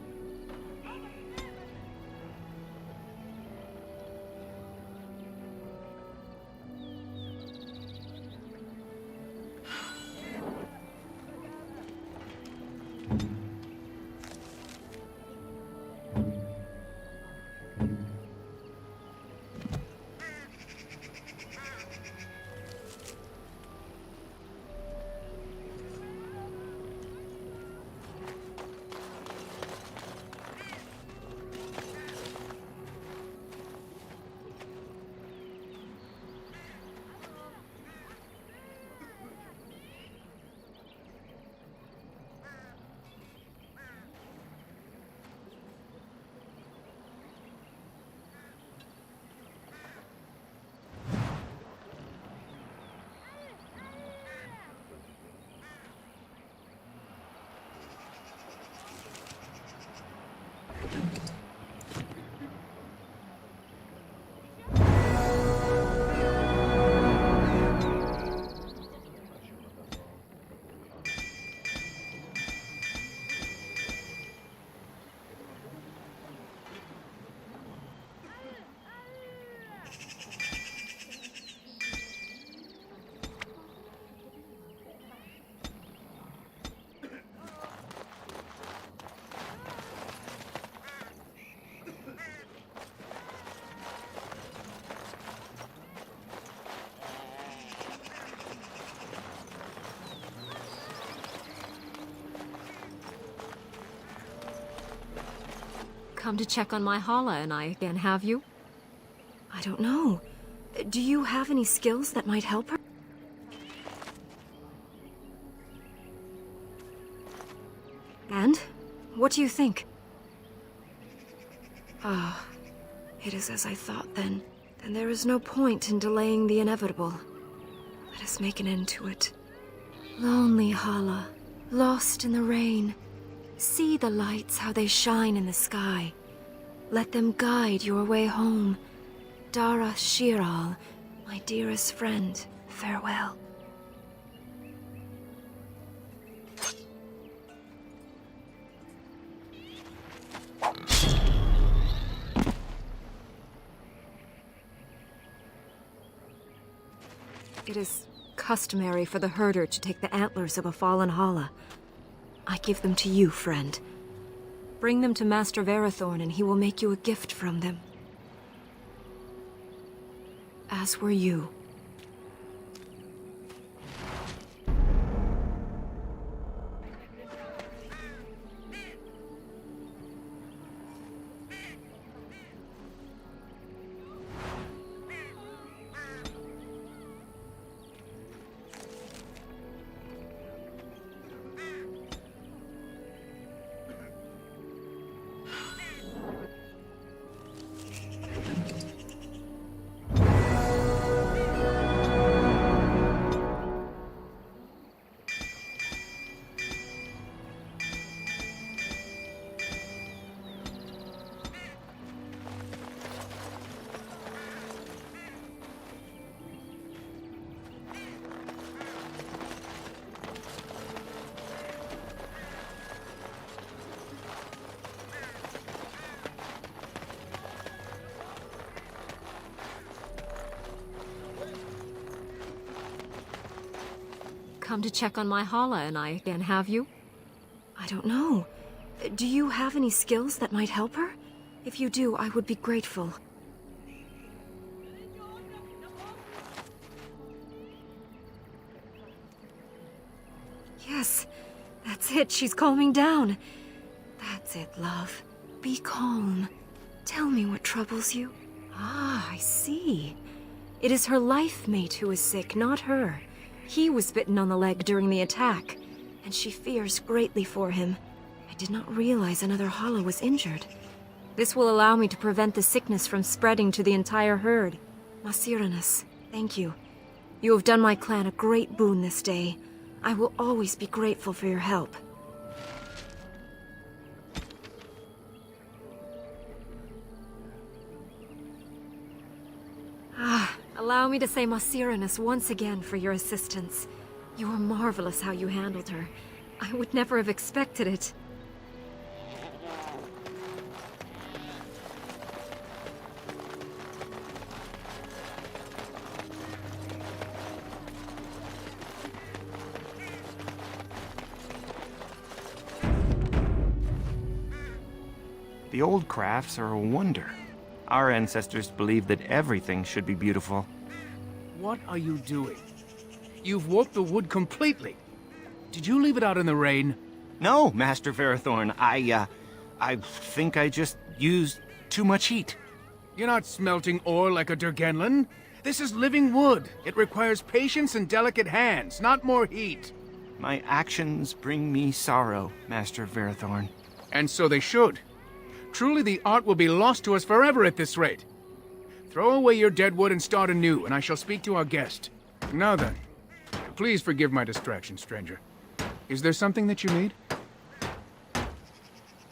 Come to check on my Hala and I again, have you? I don't know. Do you have any skills that might help her? And? What do you think? Ah, it is as I thought then. Then there is no point in delaying the inevitable. Let us make an end to it. Lonely Hala, lost in the rain. See the lights, how they shine in the sky. Let them guide your way home. Dara Shiral, my dearest friend, farewell. It is customary for the herder to take the antlers of a fallen Hala. I give them to you, friend. Bring them to Master Verathorn and he will make you a gift from them. As were you. Come to check on my Hala and I again, have you? I don't know. Do you have any skills that might help her? If you do, I would be grateful. Yes, that's it. She's calming down. That's it, love. Be calm. Tell me what troubles you. Ah, I see. It is her life mate who is sick, not her. He was bitten on the leg during the attack, and she fears greatly for him. I did not realize another Hala was injured. This will allow me to prevent the sickness from spreading to the entire herd. Masiranus, thank you. You have done my clan a great boon this day. I will always be grateful for your help. Allow me to say Masiranus once again for your assistance. You were marvelous how you handled her. I would never have expected it. The old crafts are a wonder. Our ancestors believed that everything should be beautiful. What are you doing? You've warped the wood completely. Did you leave it out in the rain? No, Master Verathorn. I think I just used too much heat. You're not smelting ore like a Durgenlan. This is living wood. It requires patience and delicate hands, not more heat. My actions bring me sorrow, Master Verathorn. And so they should. Truly, the art will be lost to us forever at this rate. Throw away your dead wood and start anew, and I shall speak to our guest. Now then, please forgive my distraction, stranger. Is there something that you need?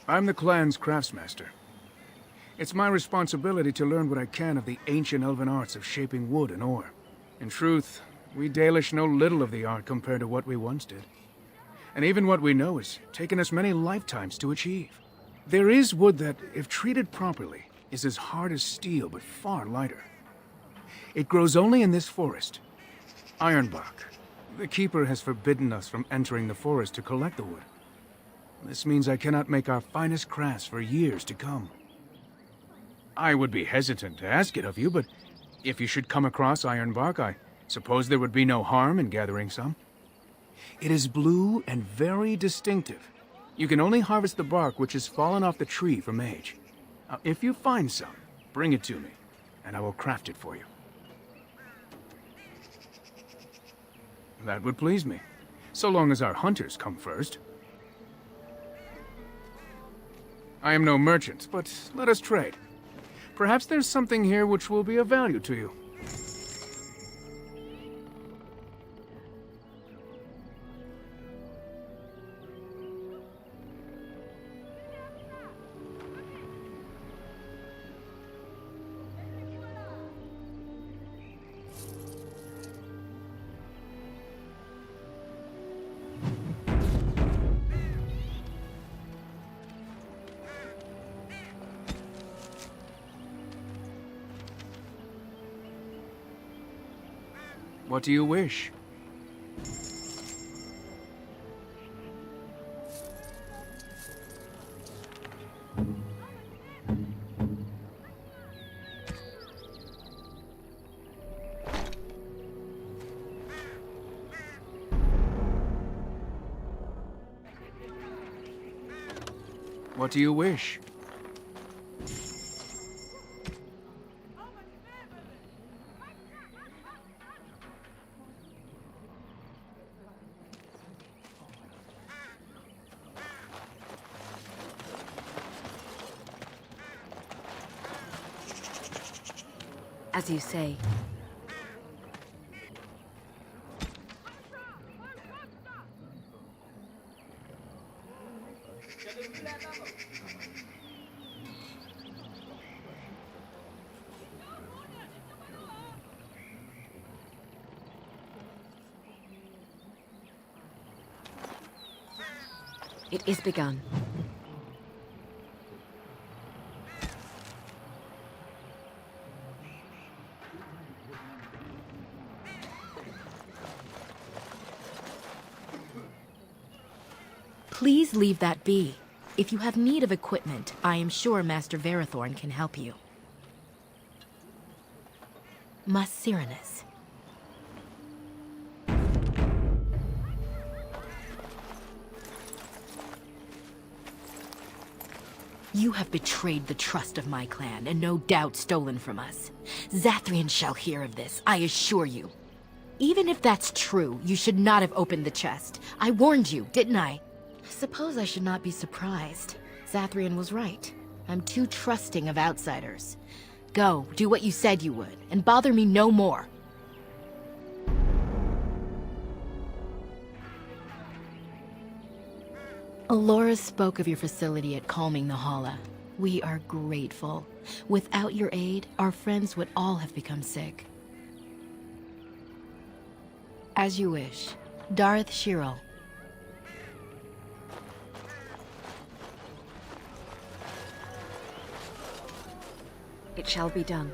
I'm the clan's craftsmaster. It's my responsibility to learn what I can of the ancient elven arts of shaping wood and ore. In truth, we Dalish know little of the art compared to what we once did. And even what we know has taken us many lifetimes to achieve. There is wood that, if treated properly, is as hard as steel but far lighter. It grows only in this forest, Ironbark. The Keeper has forbidden us from entering the forest to collect the wood. This means I cannot make our finest crafts for years to come. I would be hesitant to ask it of you, but if you should come across Ironbark, I suppose there would be no harm in gathering some. It is blue and very distinctive. You can only harvest the bark which has fallen off the tree from age. Now, if you find some, bring it to me, and I will craft it for you. That would please me, so long as our hunters come first. I am no merchant, but let us trade. Perhaps there's something here which will be of value to you. What do you wish? What do you wish? As you say. It is begun. Please leave that be. If you have need of equipment, I am sure Master Verathorn can help you. Mascirinus. You have betrayed the trust of my clan, and no doubt stolen from us. Zathrian shall hear of this, I assure you. Even if that's true, you should not have opened the chest. I warned you, didn't I? Suppose I should not be surprised. Zathrian was right. I'm too trusting of outsiders. Go, do what you said you would, and bother me no more. Alora spoke of your facility at Calming the Hala. We are grateful. Without your aid, our friends would all have become sick. As you wish. Darth Shirel. It shall be done.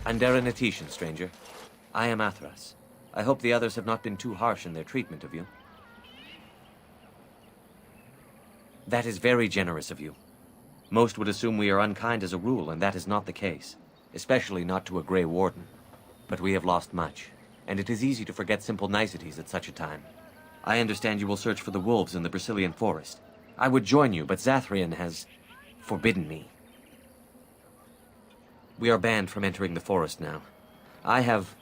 I'm Darren, stranger. I am Athras. I hope the others have not been too harsh in their treatment of you. That is very generous of you. Most would assume we are unkind as a rule, and that is not the case. Especially not to a Grey Warden. But we have lost much, and it is easy to forget simple niceties at such a time. I understand you will search for the wolves in the Brazilian forest. I would join you, but Zathrian has forbidden me. We are banned from entering the forest now. I have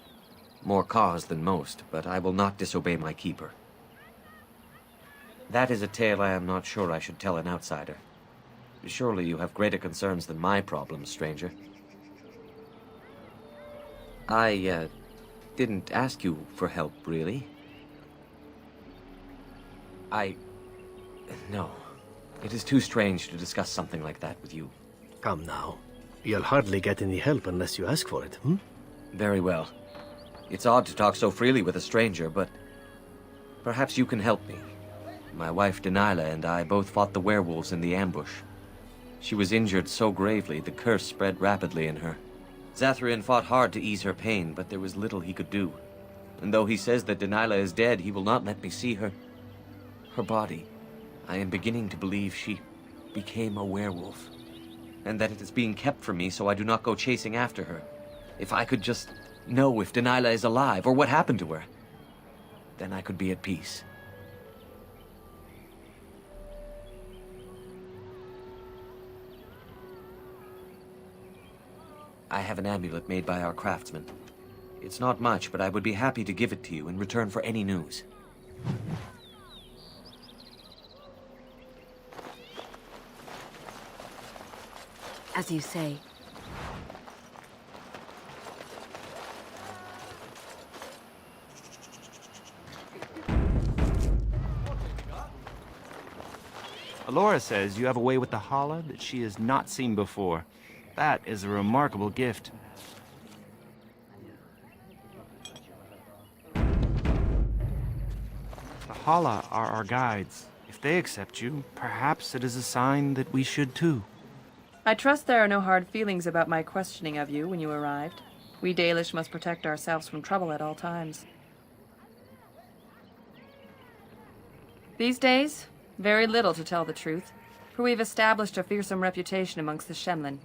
more cause than most, but I will not disobey my keeper. That is a tale I am not sure I should tell an outsider. Surely you have greater concerns than my problems, stranger. I, didn't ask you for help, really. No. It is too strange to discuss something like that with you. Come now. You'll hardly get any help unless you ask for it, hmm? Very well. It's odd to talk so freely with a stranger, but perhaps you can help me. My wife Delilah and I both fought the werewolves in the ambush. She was injured so gravely, the curse spread rapidly in her. Zathrian fought hard to ease her pain, but there was little he could do. And though he says that Delilah is dead, he will not let me see her. Her body. I am beginning to believe she became a werewolf. And that it is being kept from me so I do not go chasing after her. If I could just know if Delilah is alive, or what happened to her, then I could be at peace. I have an amulet made by our craftsman. It's not much, but I would be happy to give it to you in return for any news. As you say. Alora says you have a way with the Hala that she has not seen before. That is a remarkable gift. The Hala are our guides. If they accept you, perhaps it is a sign that we should too. I trust there are no hard feelings about my questioning of you when you arrived. We Dalish must protect ourselves from trouble at all times. These days, very little to tell the truth, for we've established a fearsome reputation amongst the Shemlin.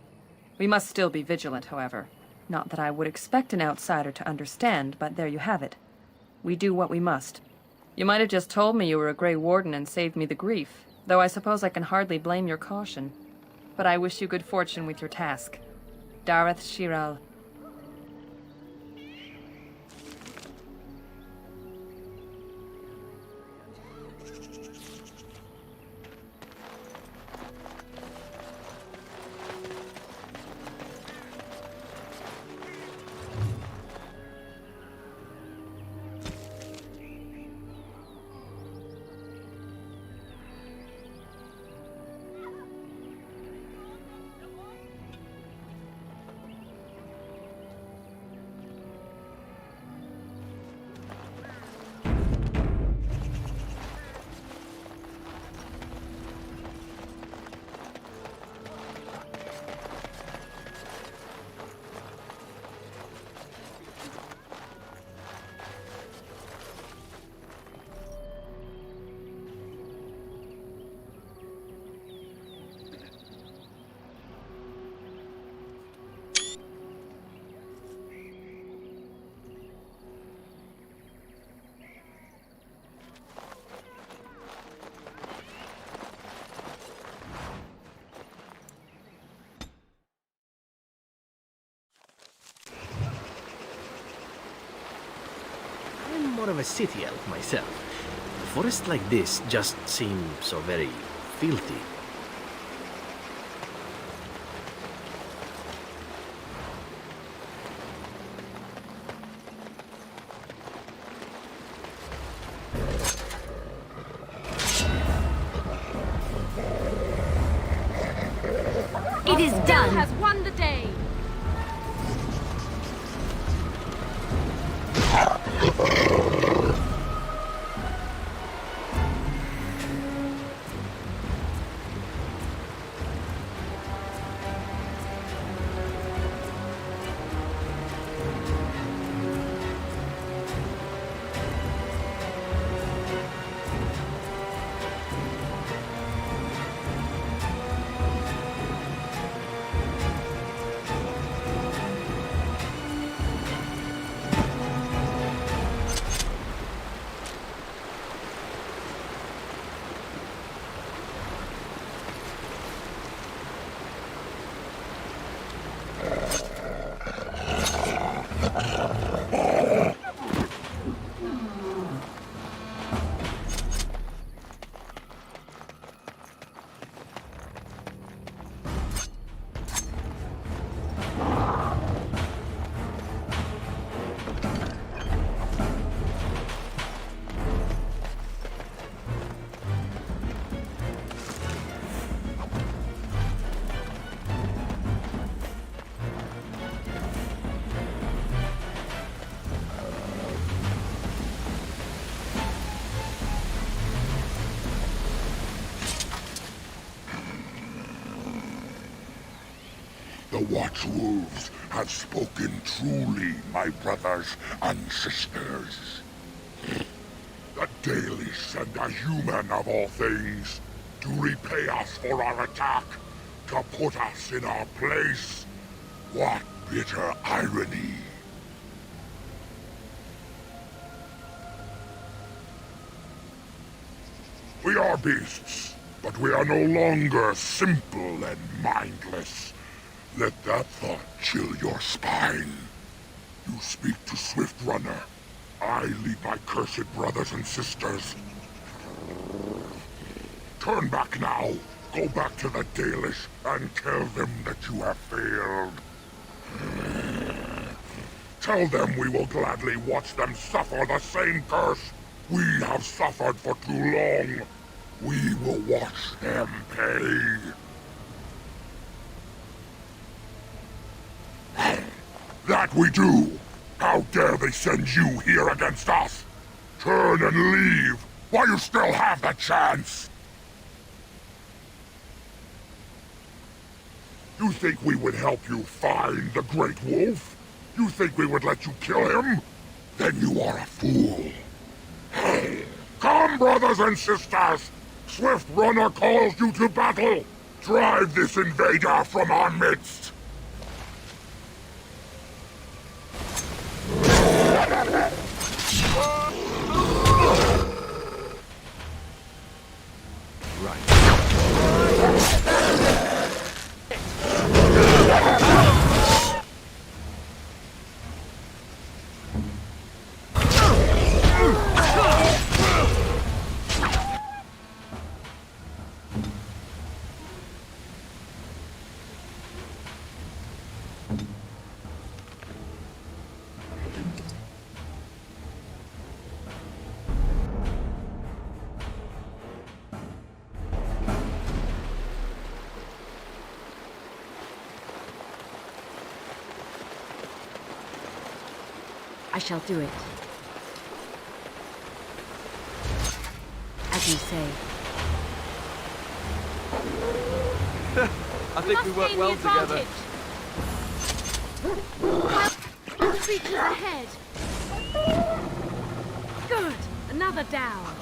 We must still be vigilant, however. Not that I would expect an outsider to understand, but there you have it. We do what we must. You might have just told me you were a Grey Warden and saved me the grief, though I suppose I can hardly blame your caution. But I wish you good fortune with your task. Dareth Shiral. More of a city elf myself. A forest like this just seems so very filthy. It is done. Has won the day. Watch Wolves have spoken truly, my brothers and sisters. The Dalish send a human of all things to repay us for our attack, to put us in our place. What bitter irony. We are beasts, but we are no longer simple and mindless. Let that thought chill your spine. You speak to Swift Runner. I lead my cursed brothers and sisters. Turn back now. Go back to the Dalish and tell them that you have failed. Tell them we will gladly watch them suffer the same curse we have suffered for too long. We will watch them pay. That we do! How dare they send you here against us? Turn and leave while you still have the chance! You think we would help you find the Great Wolf? You think we would let you kill him? Then you are a fool. Come, brothers and sisters! Swift Runner calls you to battle! Drive this invader from our midst! I shall do it. As you say. I think we work well together. Creatures ahead. Good. Another down.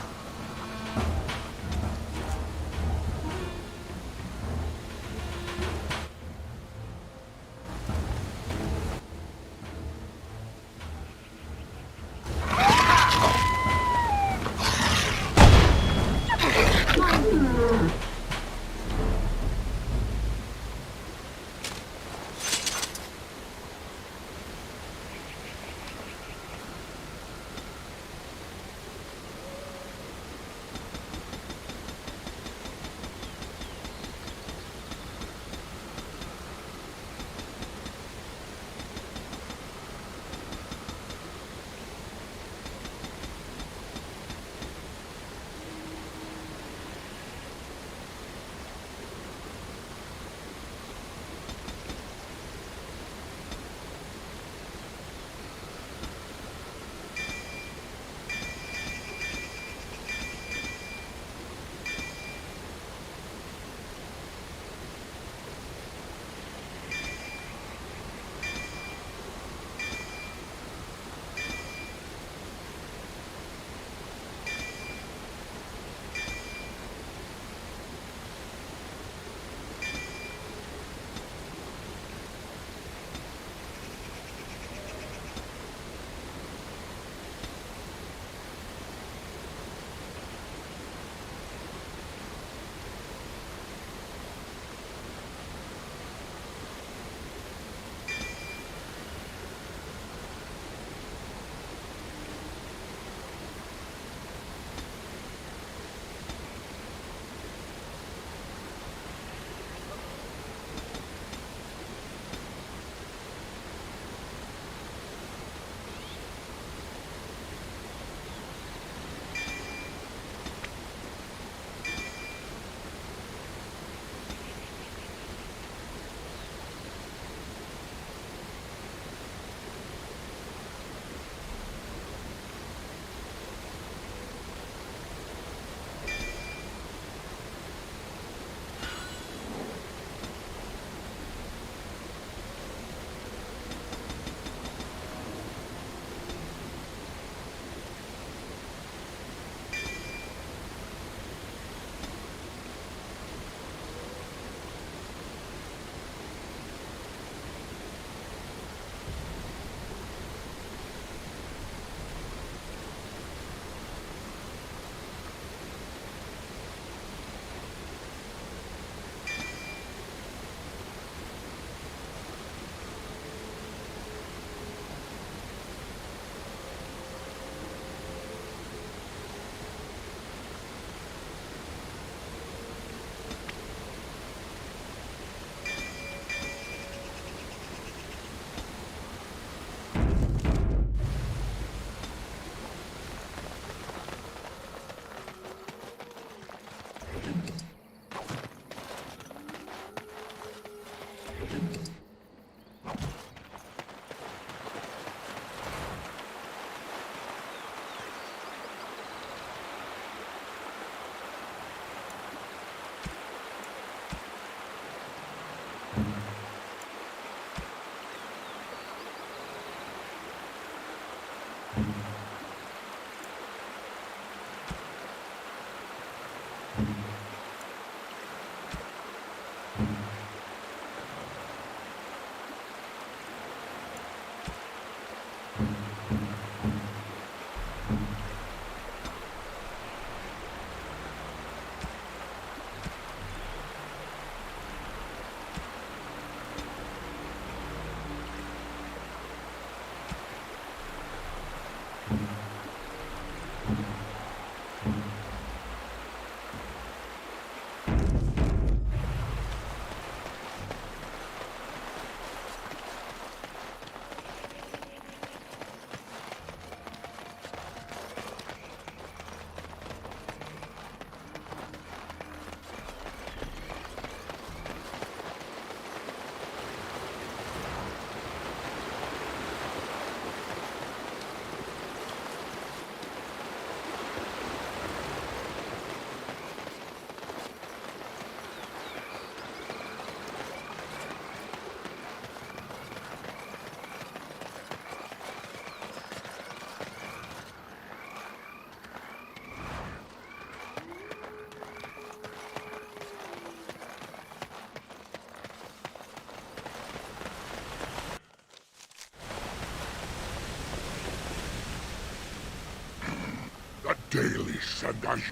Dalish and I...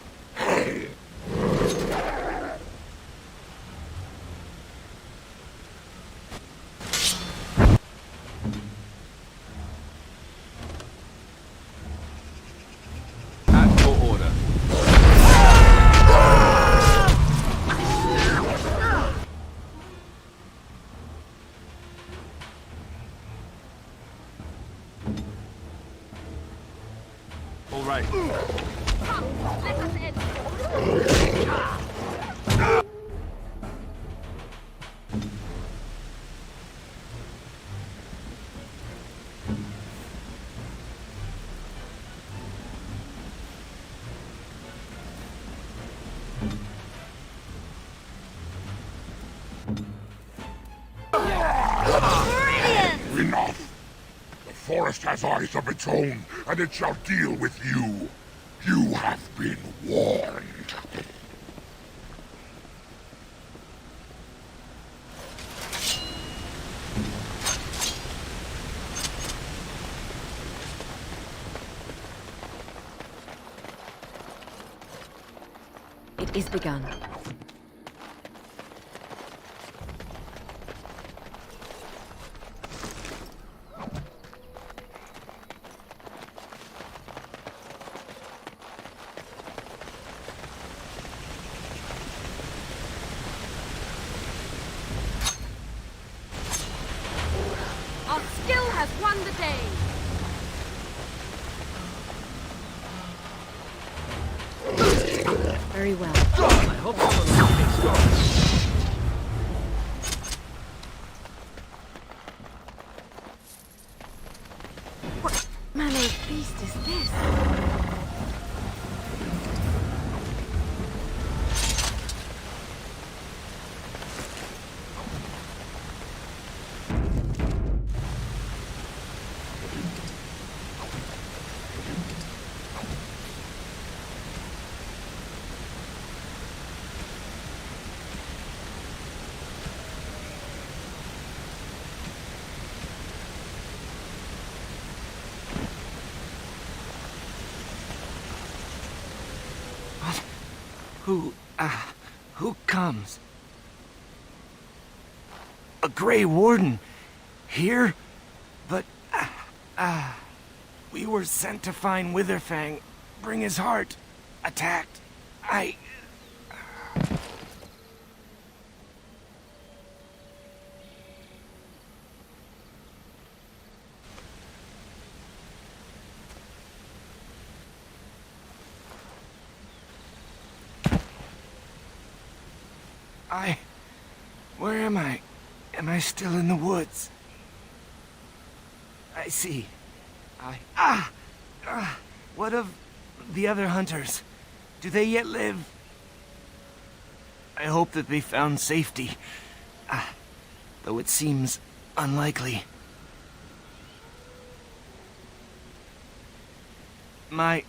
At your order. All right. Enough! The forest has eyes of its own, and it shall deal with you. You have been warned. It is begun. Our skill has won the day! Very well. I hope someone will take scars. What manner of beast is this? Who comes? A Grey Warden? Here? But, we were sent to find Witherfang, bring his heart. Attacked. Where am I? Am I still in the woods? I see. What of the other hunters? Do they yet live? I hope that they found safety. Though it seems unlikely. My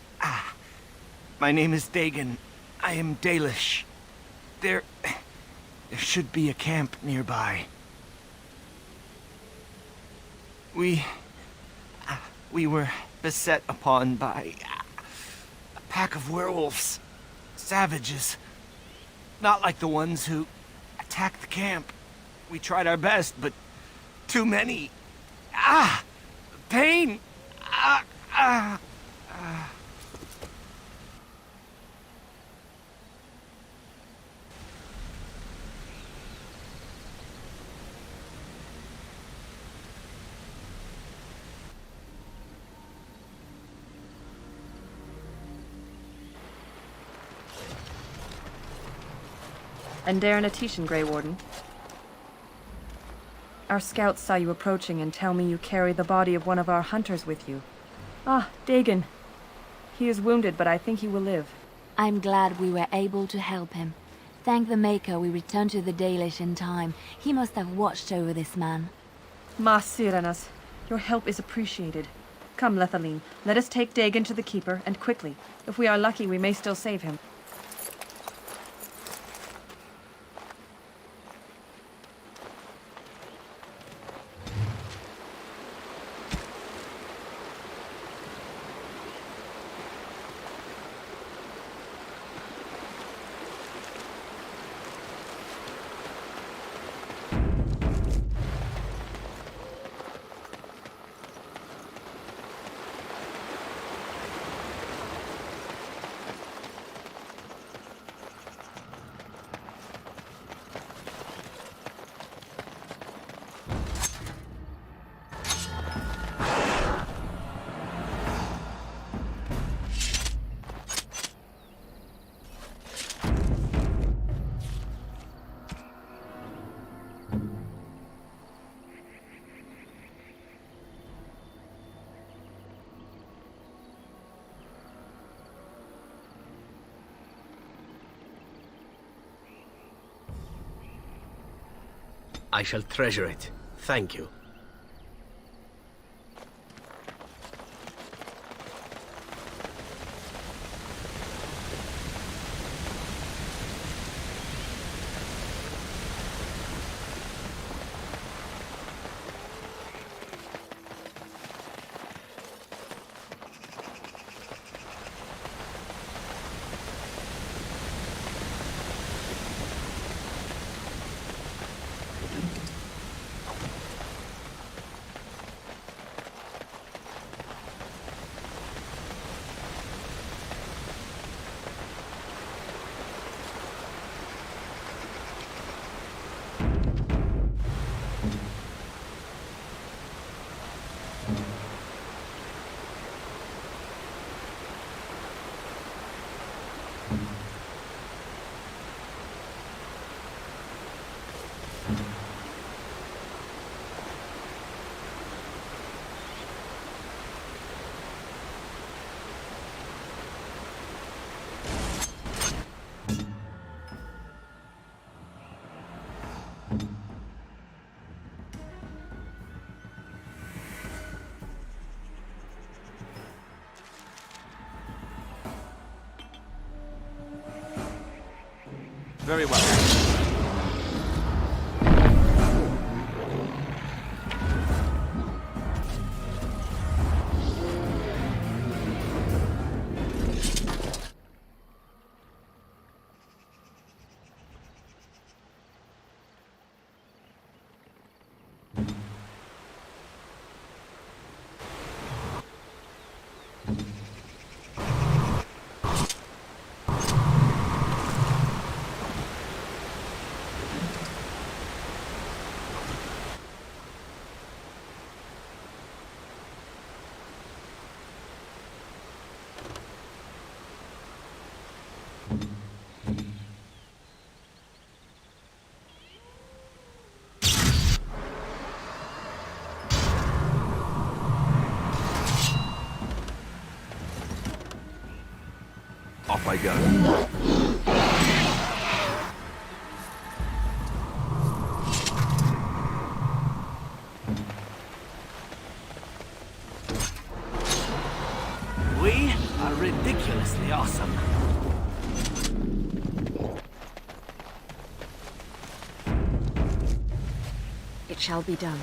name is Dagon. I am Dalish. There should be a camp nearby. We were beset upon by a pack of werewolves. Savages. Not like the ones who attacked the camp. We tried our best, but too many. Pain! And Darren Atishan, Grey Warden. Our scouts saw you approaching and tell me you carry the body of one of our hunters with you. Ah, Dagon. He is wounded, but I think he will live. I'm glad we were able to help him. Thank the Maker we returned to the Dalish in time. He must have watched over this man. Mas Sirenas, your help is appreciated. Come, Lethaline, let us take Dagon to the Keeper, and quickly. If we are lucky, we may still save him. I shall treasure it. Thank you. Very well. Off I go. We are ridiculously awesome. It shall be done.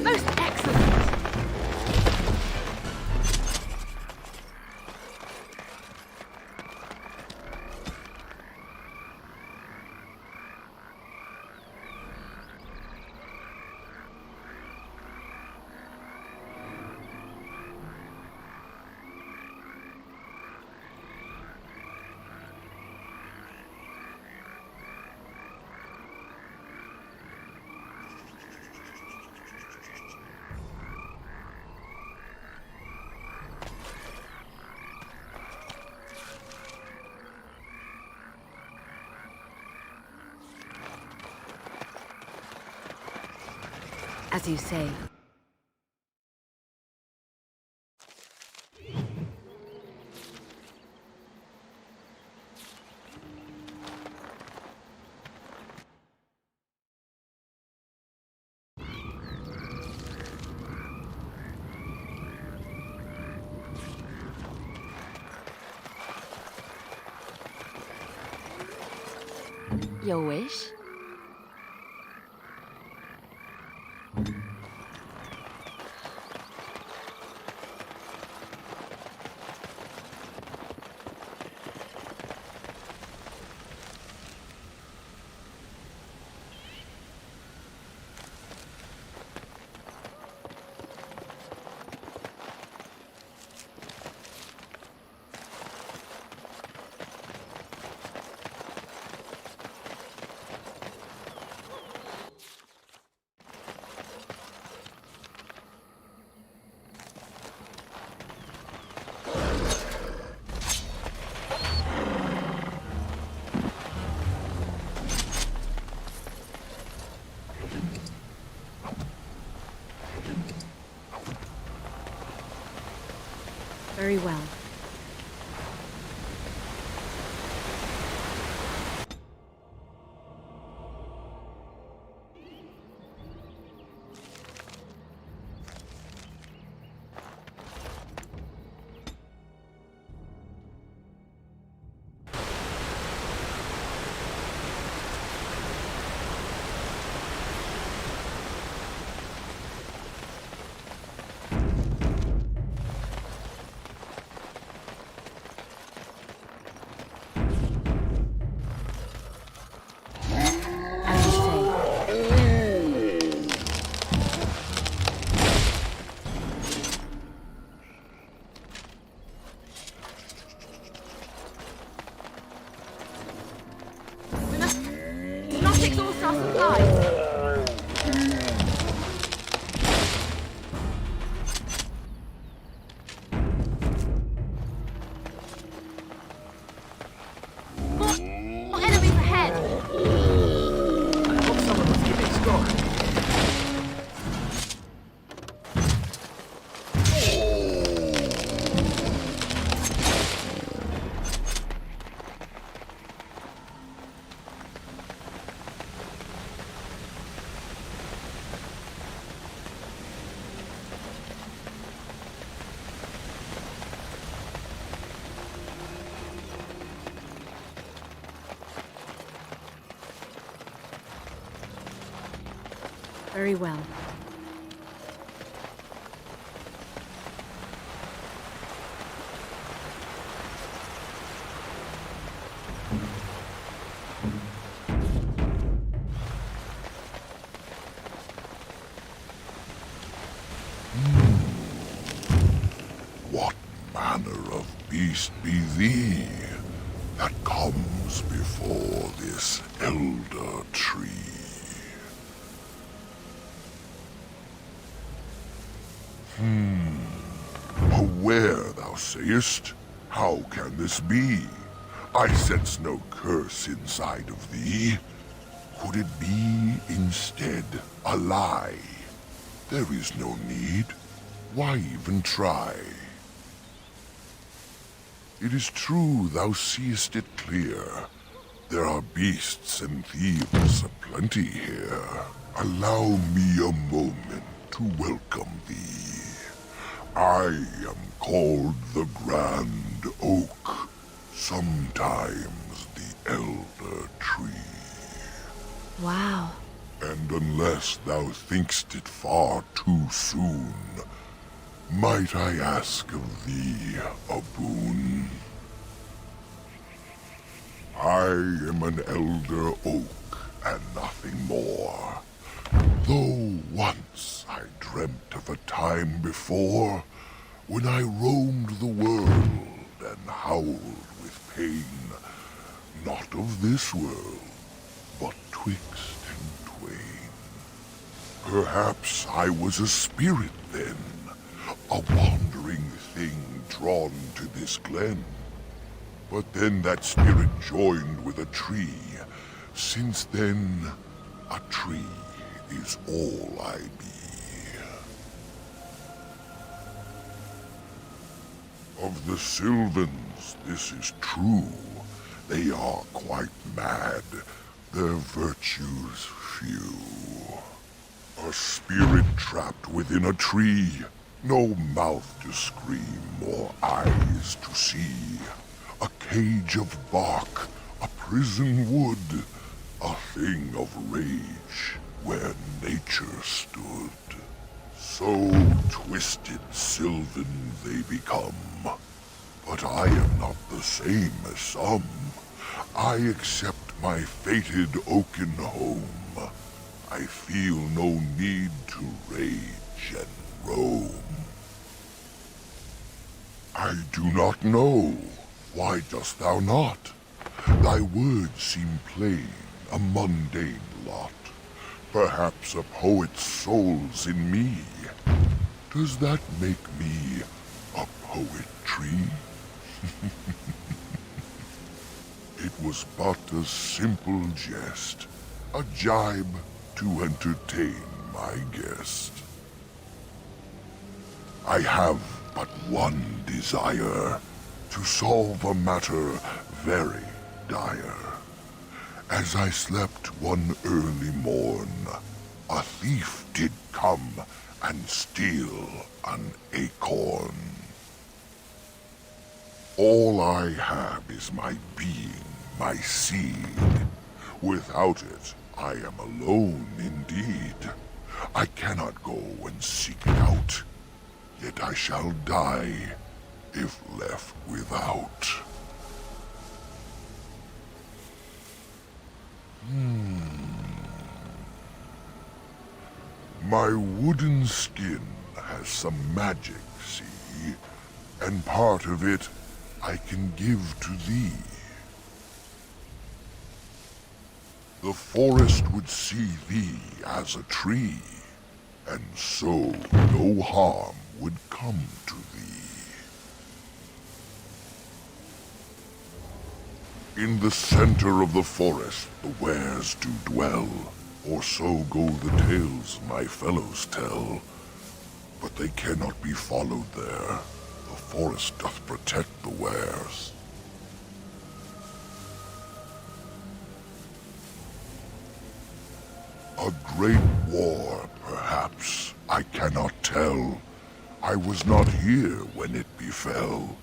Most excellent. As you say. Your wish? Very well. Very well. What manner of beast be thee that comes before this elder tree? A were, thou sayest? How can this be? I sense no curse inside of thee. Could it be, instead, a lie? There is no need. Why even try? It is true thou seest it clear. There are beasts and thieves aplenty here. Allow me a moment to welcome thee. I am called the Grand Oak, sometimes the Elder Tree. Wow. And unless thou thinkst it far too soon, might I ask of thee a boon? I am an elder oak and nothing more. Though once I dreamt of a time before when I roamed the world and howled with pain, not of this world, but twixt and twain. Perhaps I was a spirit then, a wandering thing drawn to this glen. But then that spirit joined with a tree. Since then, a tree is all I be. Of the Sylvans, this is true. They are quite mad, their virtues few. A spirit trapped within a tree, no mouth to scream or eyes to see. A cage of bark, a prison wood, a thing of rage where nature stood. So twisted Sylvan they become, but I am not the same as some. I accept my fated oaken home. I feel no need to rage and roam. I do not know. Why dost thou not? Thy words seem plain, a mundane lot. Perhaps a poet's soul's in me. Does that make me a poetry? It was but a simple jest, a jibe to entertain my guest. I have but one desire, to solve a matter very dire. As I slept one early morn, a thief did come and steal an acorn. All I have is my being, my seed. Without it, I am alone indeed. I cannot go and seek it out, yet I shall die if left without. My wooden skin has some magic, see, and part of it I can give to thee. The forest would see thee as a tree, and so no harm would come to thee. In the center of the forest the wares do dwell, or so go the tales my fellows tell. But they cannot be followed there. The forest doth protect the wares. A great war, perhaps, I cannot tell. I was not here when it befell,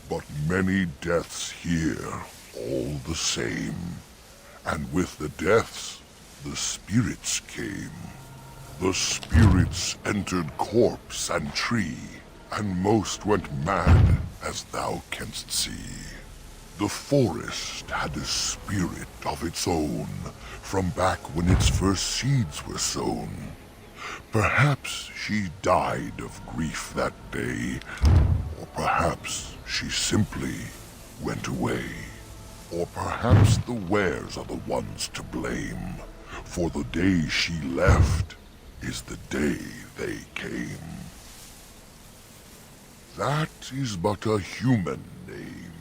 but many deaths here, all the same. And with the deaths, the spirits came. The spirits entered corpse and tree, and most went mad, as thou canst see. The forest had a spirit of its own, from back when its first seeds were sown. Perhaps she died of grief that day, or perhaps she simply went away. Or perhaps the wares are the ones to blame, for the day she left is the day they came. That is but a human name,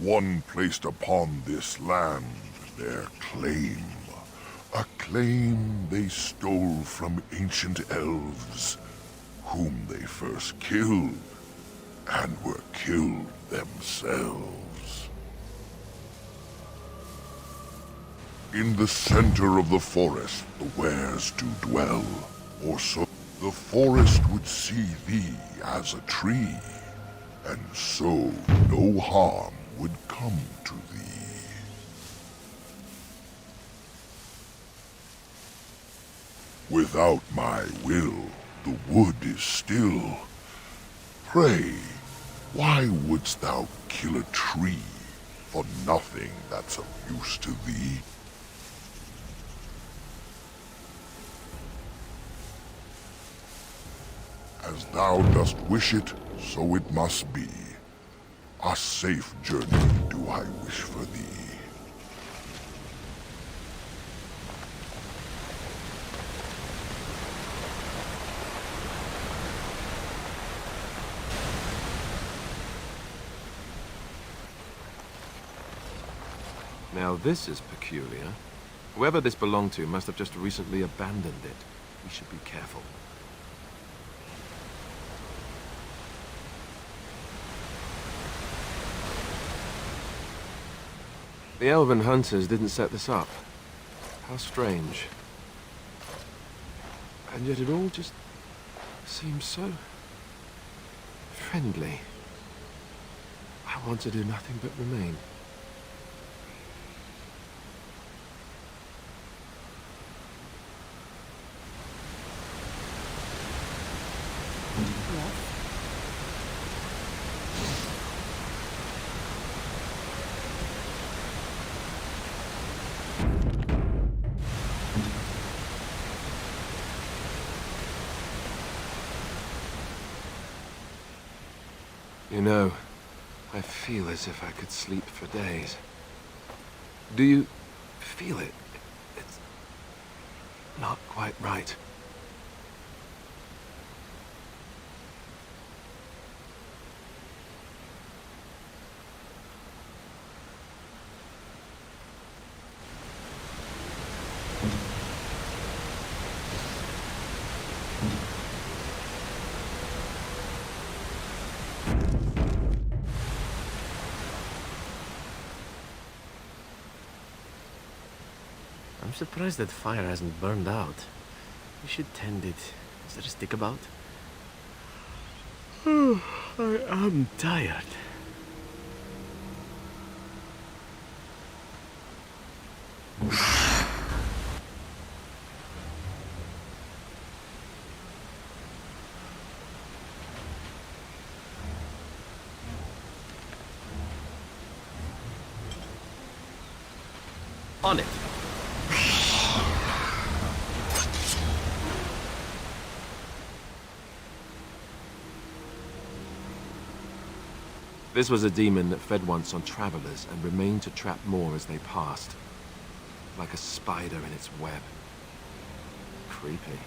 one placed upon this land their claim. A claim they stole from ancient elves, whom they first killed, and were killed themselves. In the center of the forest the wares do dwell, or so the forest would see thee as a tree, and so no harm would come to thee. Without my will, the wood is still. Pray, why wouldst thou kill a tree for nothing that's of use to thee? As thou dost wish it, so it must be. A safe journey do I wish for thee. Now this is peculiar. Whoever this belonged to must have just recently abandoned it. We should be careful. The elven hunters didn't set this up. How strange. And yet it all just seems so friendly. I want to do nothing but remain. You know, I feel as if I could sleep for days. Do you feel it? It's not quite right. I'm surprised that fire hasn't burned out. We should tend it. Is there a stick about? I am tired. On it. This was a demon that fed once on travelers and remained to trap more as they passed. Like a spider in its web. Creepy.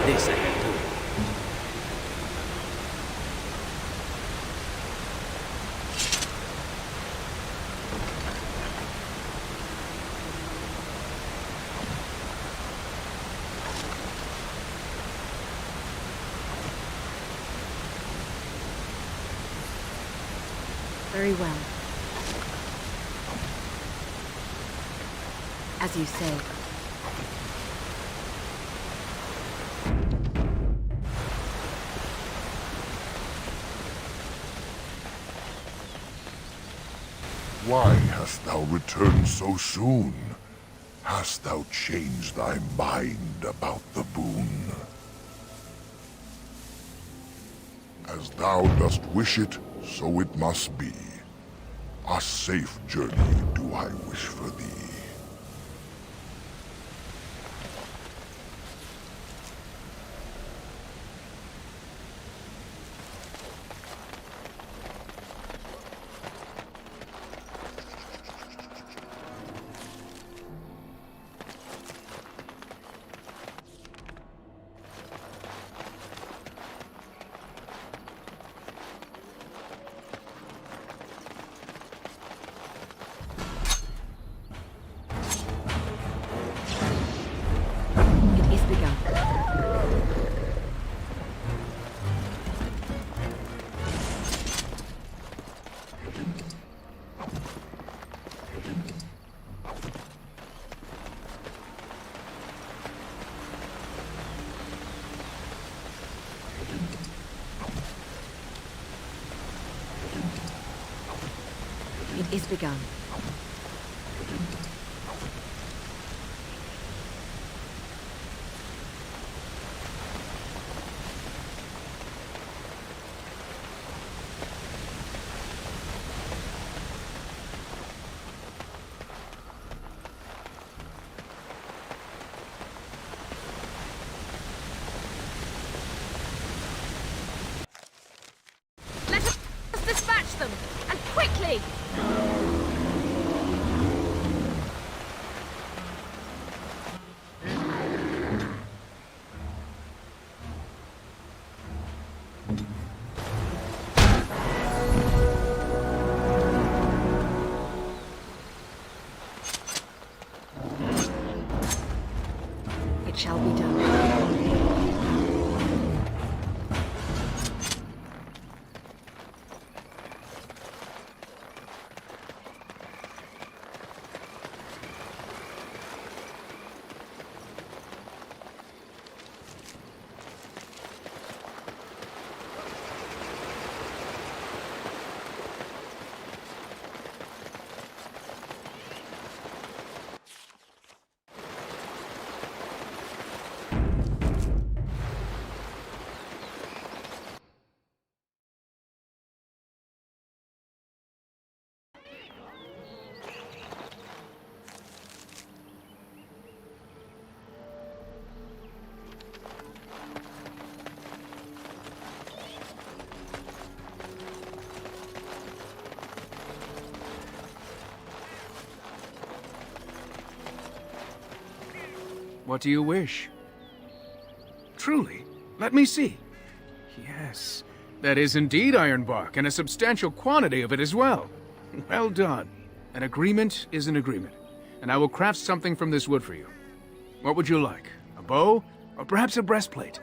This I can do. Very well. As you say. Why hast thou returned so soon? Hast thou changed thy mind about the boon? As thou dost wish it, so it must be. A safe journey do I wish for thee. It is begun. Let us dispatch them, and quickly! It shall be done. What do you wish? Truly? Let me see. Yes, that is indeed ironbark, and a substantial quantity of it as well. Well done. An agreement is an agreement, and I will craft something from this wood for you. What would you like? A bow? Or perhaps a breastplate?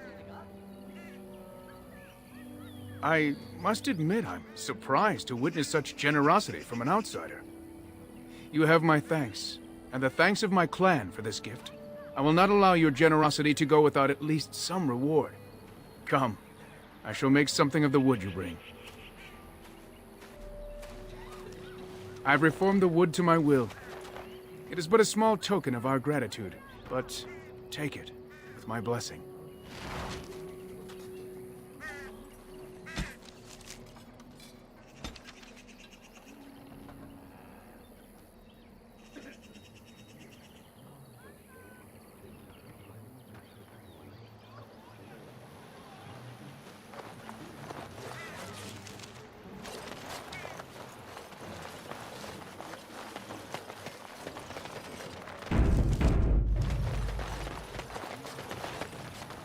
I must admit I'm surprised to witness such generosity from an outsider. You have my thanks, and the thanks of my clan for this gift. I will not allow your generosity to go without at least some reward. Come, I shall make something of the wood you bring. I've reformed the wood to my will. It is but a small token of our gratitude, but take it with my blessing.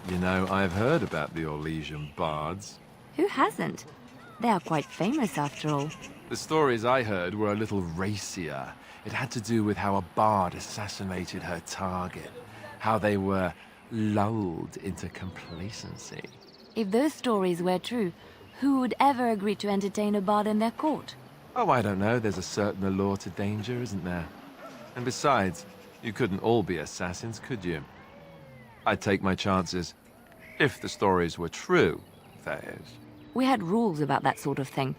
You know, I've heard about the Orlesian bards. Who hasn't? They are quite famous after all. The stories I heard were a little racier. It had to do with how a bard assassinated her target, how they were lulled into complacency. If those stories were true, who would ever agree to entertain a bard in their court? Oh, I don't know. There's a certain allure to danger, isn't there? And besides, you couldn't all be assassins, could you? I'd take my chances. If the stories were true, that is. We had rules about that sort of thing.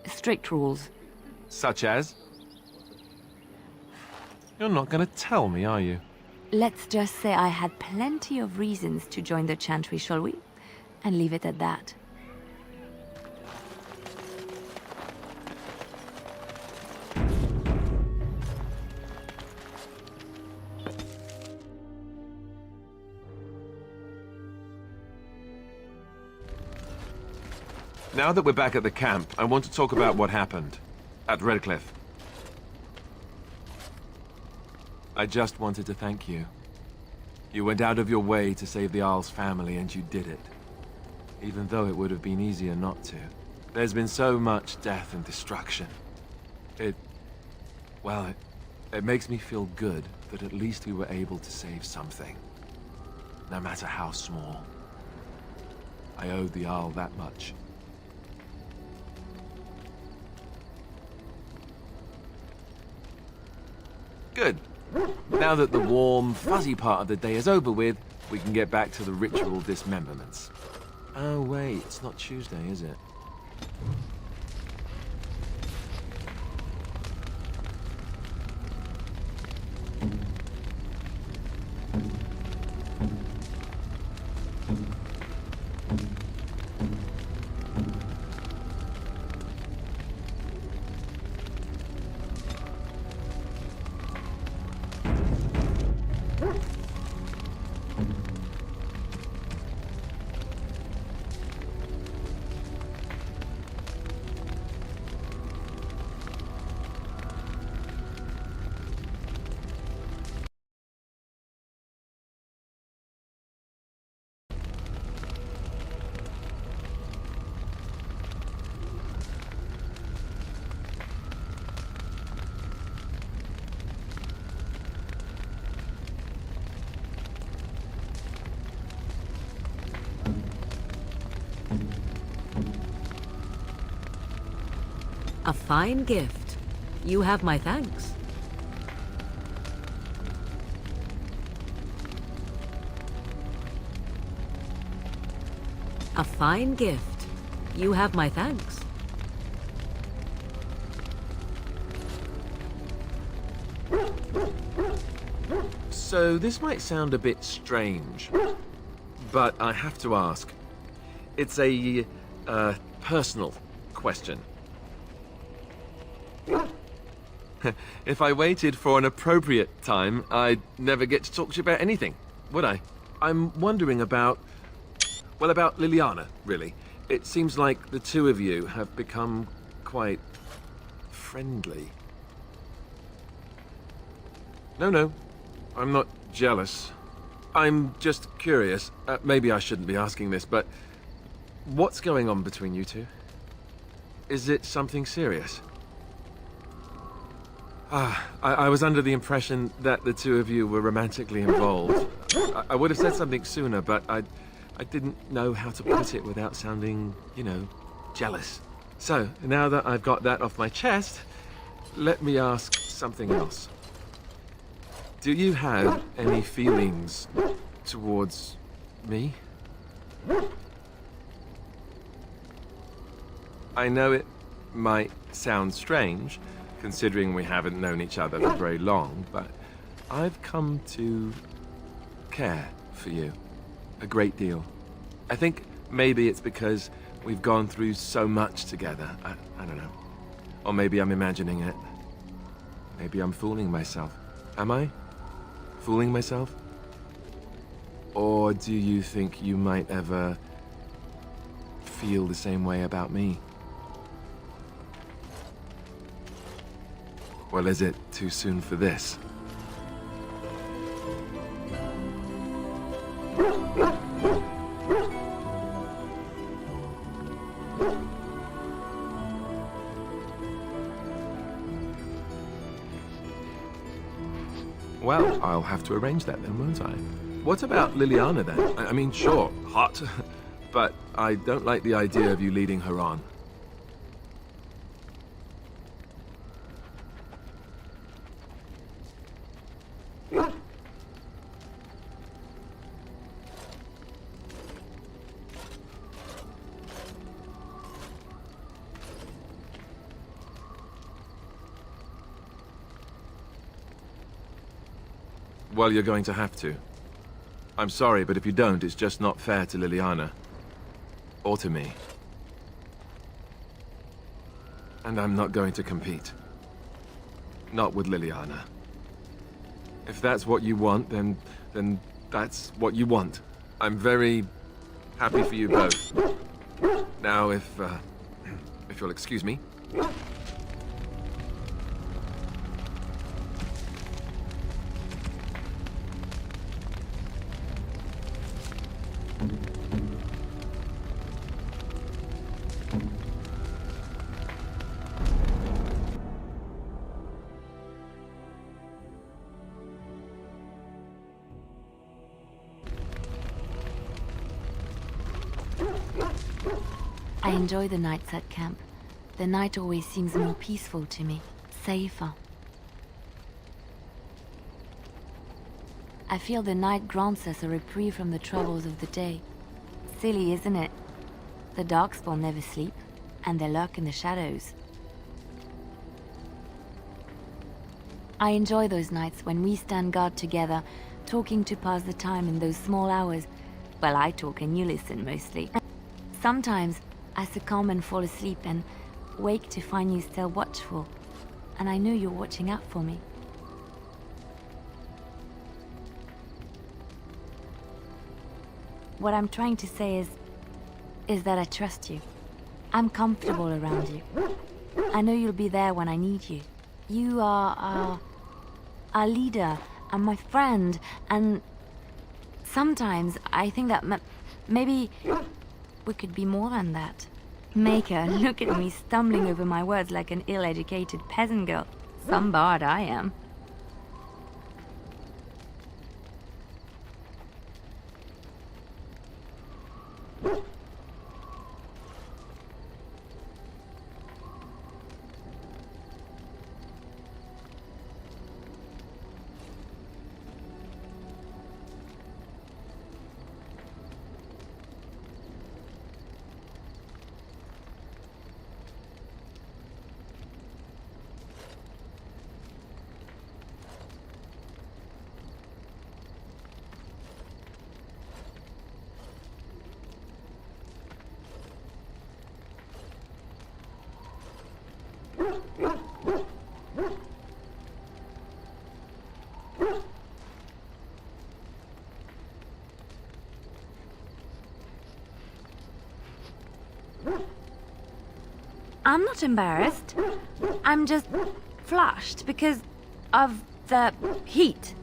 Strict rules. Such as? You're not going to tell me, are you? Let's just say I had plenty of reasons to join the Chantry, shall we? And leave it at that. Now that we're back at the camp, I want to talk about what happened at Redcliffe. I just wanted to thank you. You went out of your way to save the Arl's family, and you did it. Even though it would have been easier not to. There's been so much death and destruction. It makes me feel good that at least we were able to save something. No matter how small. I owed the Arl that much. Good. Now that the warm, fuzzy part of the day is over with, we can get back to the ritual dismemberments. Oh wait, it's not Tuesday, is it? A fine gift. You have my thanks. A fine gift. You have my thanks. So this might sound a bit strange, but I have to ask. It's a personal question. If I waited for an appropriate time, I'd never get to talk to you about anything, would I? I'm wondering about Liliana, really. It seems like the two of you have become quite friendly. No, I'm not jealous. I'm just curious. Maybe I shouldn't be asking this, but what's going on between you two? Is it something serious? I was under the impression that the two of you were romantically involved. I would have said something sooner, but I didn't know how to put it without sounding, jealous. So, now that I've got that off my chest, let me ask something else. Do you have any feelings towards me? I know it might sound strange, considering we haven't known each other for very long, but I've come to care for you a great deal. I think maybe it's because we've gone through so much together. I don't know. Or maybe I'm imagining it. Maybe I'm fooling myself. Am I? Fooling myself? Or do you think you might ever feel the same way about me? Well, is it too soon for this? Well, I'll have to arrange that then, won't I? What about Liliana then? I mean, sure, hot, but I don't like the idea of you leading her on. Well, you're going to have to. I'm sorry, but if you don't, it's just not fair to Liliana. Or to me. And I'm not going to compete. Not with Liliana. If that's what you want, then that's what you want. I'm very happy for you both. Now, if you'll excuse me. I enjoy the nights at camp. The night always seems more peaceful to me, safer. I feel the night grants us a reprieve from the troubles of the day. Silly, isn't it? The darkspawn never sleep, and they lurk in the shadows. I enjoy those nights when we stand guard together, talking to pass the time in those small hours. Well, I talk and you listen mostly. Sometimes I succumb and fall asleep and wake to find you still watchful, and I know you're watching out for me. What I'm trying to say is that I trust you. I'm comfortable around you. I know you'll be there when I need you. You are our leader and my friend, and sometimes I think that maybe we could be more than that. Maker, look at me stumbling over my words like an ill-educated peasant girl. Some bard I am. I'm not embarrassed. I'm just flushed because of the heat.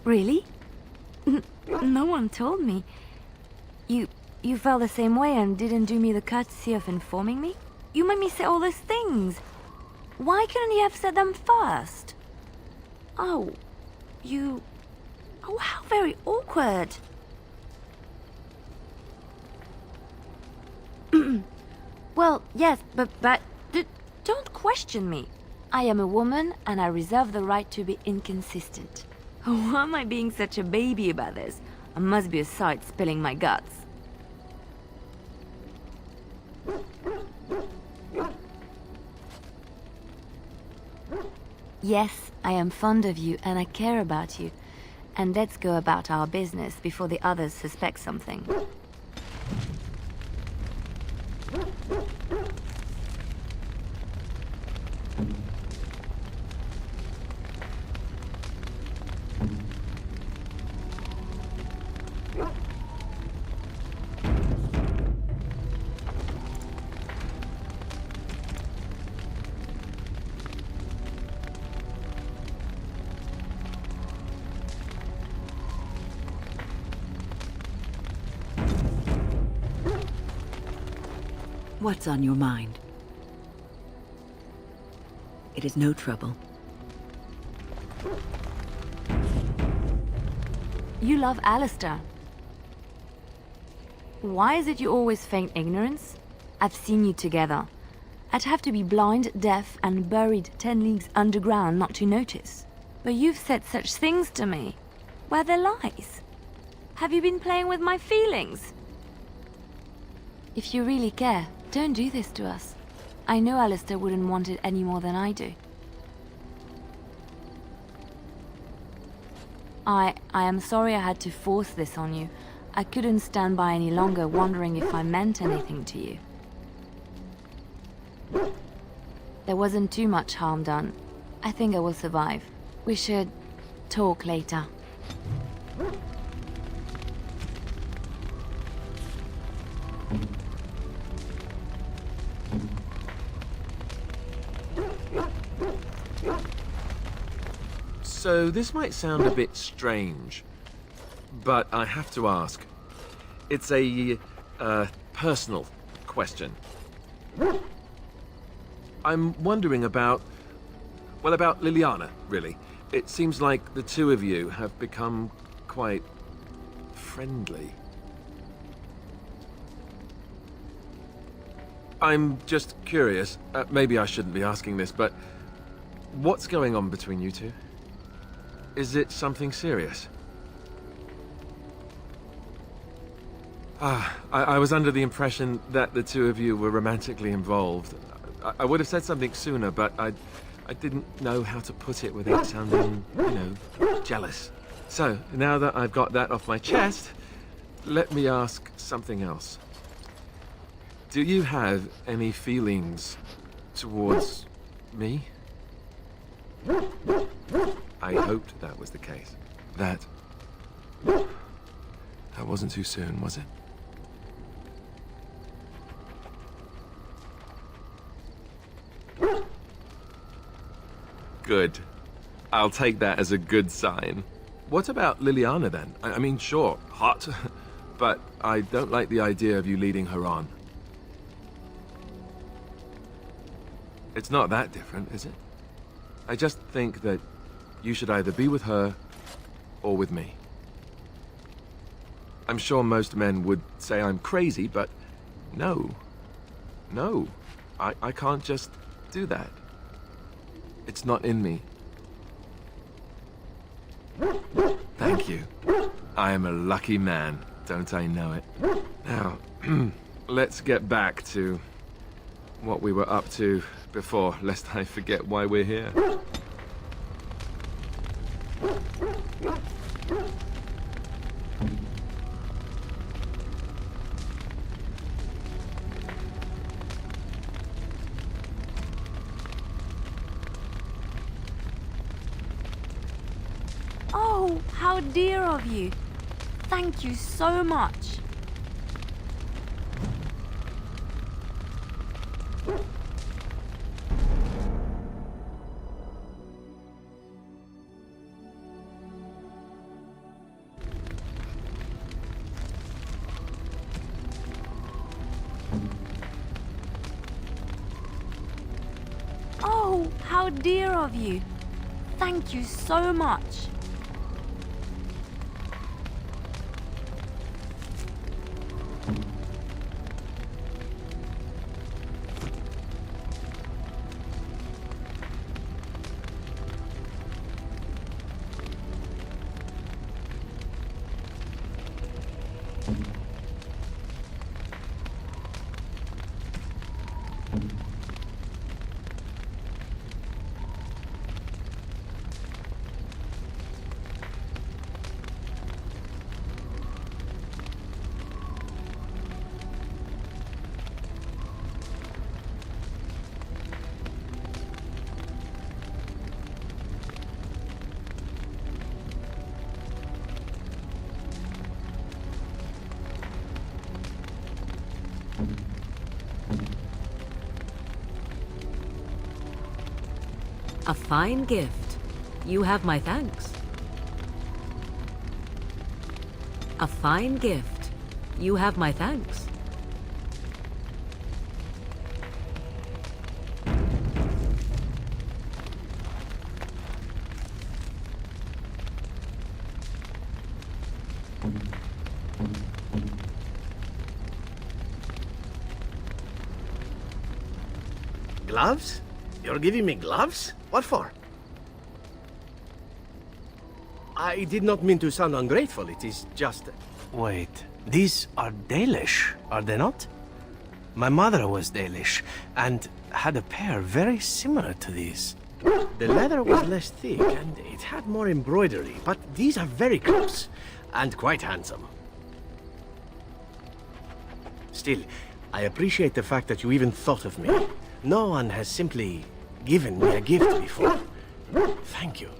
Really? No one told me. You felt the same way and didn't do me the courtesy of informing me? You made me say all those things. Why couldn't you have said them first? Oh, Oh, how very awkward. Well, yes, but don't question me. I am a woman, and I reserve the right to be inconsistent. Why am I being such a baby about this? I must be a sight spilling my guts. Yes, I am fond of you, and I care about you. And let's go about our business before the others suspect something. What's on your mind? It is no trouble. You love Allister. Why is it you always feign ignorance? I've seen you together. I'd have to be blind, deaf, and buried 10 leagues underground not to notice. But you've said such things to me. Were they lies? Have you been playing with my feelings? If you really care, don't do this to us. I know Allister wouldn't want it any more than I do. I am sorry I had to force this on you. I couldn't stand by any longer wondering if I meant anything to you. There wasn't too much harm done. I think I will survive. We should talk later. So this might sound a bit strange, but I have to ask. It's a personal question. I'm wondering about Liliana, really. It seems like the two of you have become quite friendly. I'm just curious, maybe I shouldn't be asking this, but what's going on between you two? Is it something serious? I was under the impression that the two of you were romantically involved. I would have said something sooner, but I didn't know how to put it without sounding, jealous. So, now that I've got that off my chest, let me ask something else. Do you have any feelings towards me? I hoped that was the case. That wasn't too soon, was it? Good. I'll take that as a good sign. What about Liliana then? I mean, sure, hot, but I don't like the idea of you leading her on. It's not that different, is it? I just think that you should either be with her or with me. I'm sure most men would say I'm crazy, but no. No, I can't just do that. It's not in me. Thank you. I am a lucky man, don't I know it? Now, let's get back to what we were up to before, lest I forget why we're here. Oh, how dear of you. Thank you so much. Oh, how dear of you. Thank you so much. A fine gift. You have my thanks. A fine gift. You have my thanks. Gloves? You're giving me gloves? What for? I did not mean to sound ungrateful, it is just... Wait, these are Dalish, are they not? My mother was Dalish, and had a pair very similar to these. The leather was less thick, and it had more embroidery, but these are very close, and quite handsome. Still, I appreciate the fact that you even thought of me. No one has simply given me a gift before. Thank you.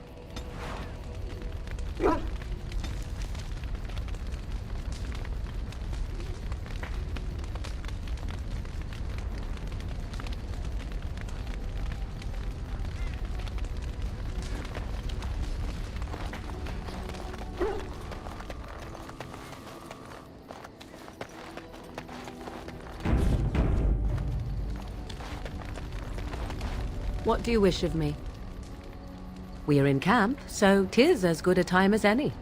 What do you wish of me? We are in camp, so 'tis as good a time as any.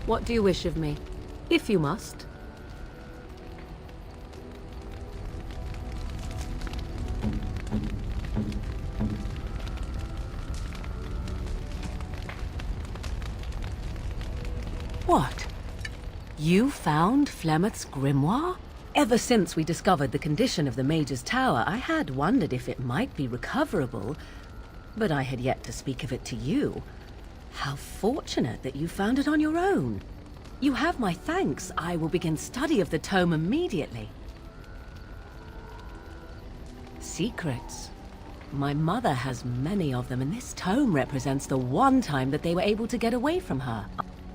What do you wish of me? If you must. What? You found Flemeth's grimoire? Ever since we discovered the condition of the Mage's Tower, I had wondered if it might be recoverable, but I had yet to speak of it to you. How fortunate that you found it on your own. You have my thanks. I will begin study of the tome immediately. Secrets. My mother has many of them, and this tome represents the one time that they were able to get away from her.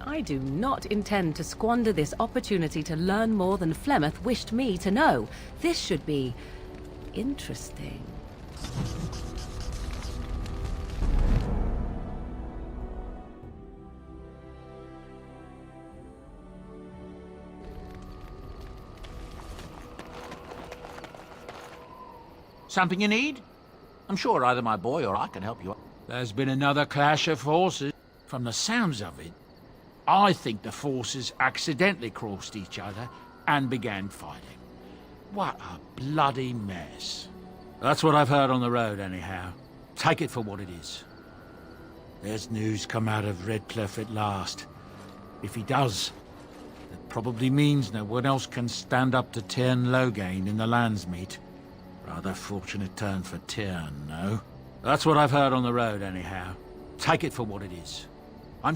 I do not intend to squander this opportunity to learn more than Flemeth wished me to know. This should be interesting. Something you need? I'm sure either my boy or I can help you. There's been another clash of forces. From the sounds of it, I think the forces accidentally crossed each other and began fighting. What a bloody mess. That's what I've heard on the road, anyhow. Take it for what it is. There's news come out of Redcliffe at last. If he does, that probably means no one else can stand up to Tyrn Loghain in the Landsmeet. Rather fortunate turn for Tyrn, no? That's what I've heard on the road, anyhow. Take it for what it is. I'm...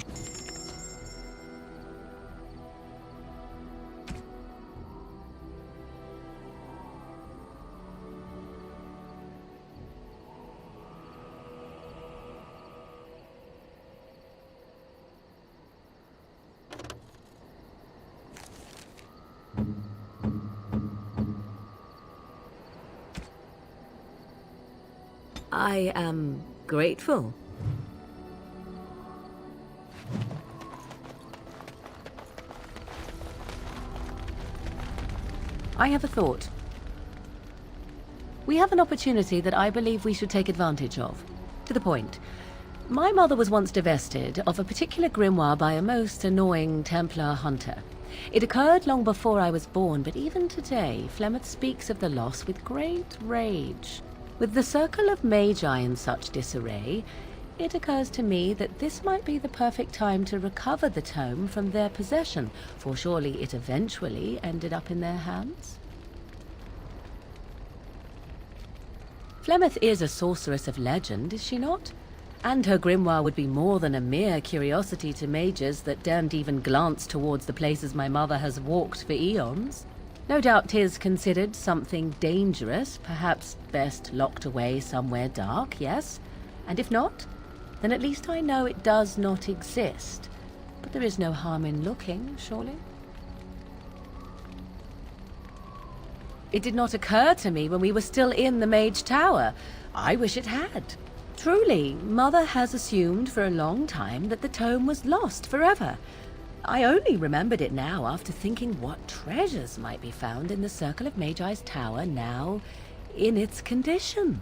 I am grateful. I have a thought. We have an opportunity that I believe we should take advantage of. To the point. My mother was once divested of a particular grimoire by a most annoying Templar hunter. It occurred long before I was born, but even today, Flemeth speaks of the loss with great rage. With the circle of Magi in such disarray, it occurs to me that this might be the perfect time to recover the tome from their possession, for surely it eventually ended up in their hands. Flemeth is a sorceress of legend, is she not? And her grimoire would be more than a mere curiosity to mages that daren't even glance towards the places my mother has walked for eons. No doubt 'tis considered something dangerous, perhaps best locked away somewhere dark, yes? And if not, then at least I know it does not exist. But there is no harm in looking, surely? It did not occur to me when we were still in the Mage Tower. I wish it had. Truly, Mother has assumed for a long time that the tome was lost forever. I only remembered it now after thinking what treasures might be found in the Circle of Magi's Tower now in its condition.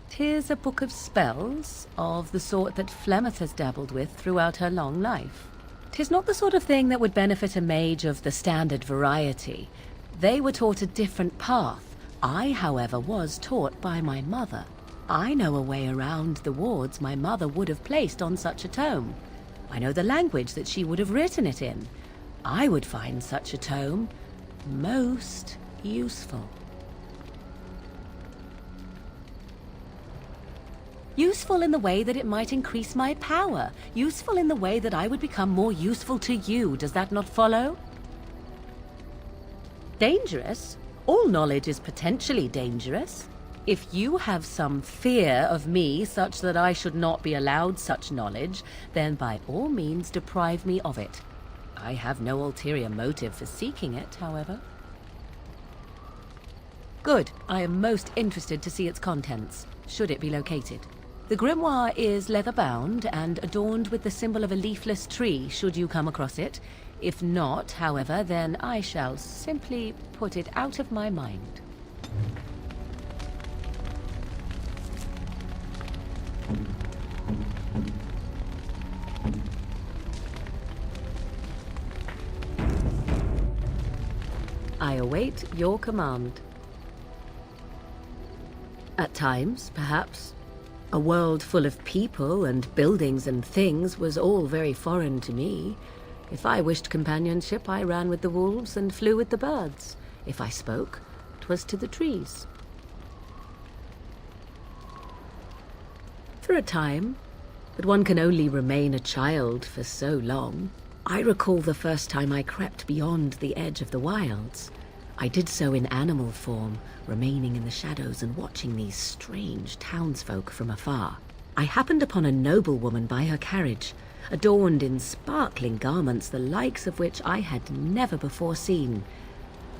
'Tis a book of spells, of the sort that Flemeth has dabbled with throughout her long life. 'Tis not the sort of thing that would benefit a mage of the standard variety. They were taught a different path. I, however, was taught by my mother. I know a way around the wards my mother would have placed on such a tome. I know the language that she would have written it in. I would find such a tome most useful. Useful in the way that it might increase my power. Useful in the way that I would become more useful to you. Does that not follow? Dangerous? All knowledge is potentially dangerous. If you have some fear of me such that I should not be allowed such knowledge, then by all means deprive me of it. I have no ulterior motive for seeking it, however. Good. I am most interested to see its contents, should it be located. The grimoire is leather-bound and adorned with the symbol of a leafless tree, should you come across it. If not, however, then I shall simply put it out of my mind. I await your command. At times, perhaps, a world full of people and buildings and things was all very foreign to me. If I wished companionship, I ran with the wolves and flew with the birds. If I spoke, 'twas to the trees. For a time, but one can only remain a child for so long. I recall the first time I crept beyond the edge of the wilds. I did so in animal form, remaining in the shadows and watching these strange townsfolk from afar. I happened upon a noblewoman by her carriage, adorned in sparkling garments the likes of which I had never before seen.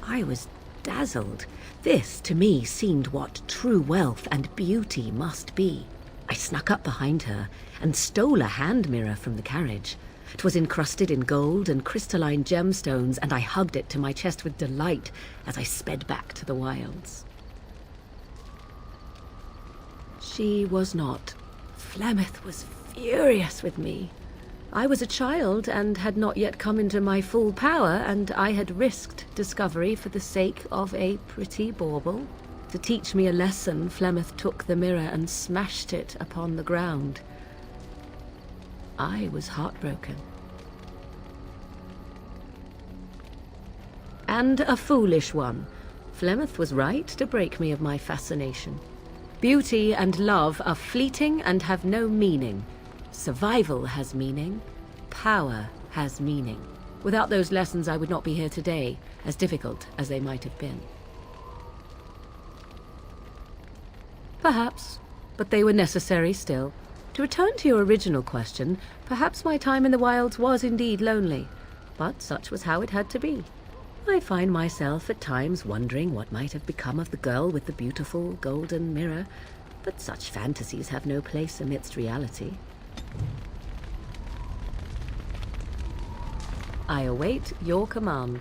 I was dazzled. This, to me, seemed what true wealth and beauty must be. I snuck up behind her and stole a hand mirror from the carriage. 'Twas encrusted in gold and crystalline gemstones, and I hugged it to my chest with delight as I sped back to the wilds. She was not. Flemeth was furious with me. I was a child and had not yet come into my full power, and I had risked discovery for the sake of a pretty bauble. To teach me a lesson, Flemeth took the mirror and smashed it upon the ground. I was heartbroken. And a foolish one. Flemeth was right to break me of my fascination. Beauty and love are fleeting and have no meaning. Survival has meaning. Power has meaning. Without those lessons, I would not be here today, as difficult as they might have been. Perhaps, but they were necessary still. To return to your original question, perhaps my time in the wilds was indeed lonely, but such was how it had to be. I find myself at times wondering what might have become of the girl with the beautiful golden mirror, but such fantasies have no place amidst reality. I await your command.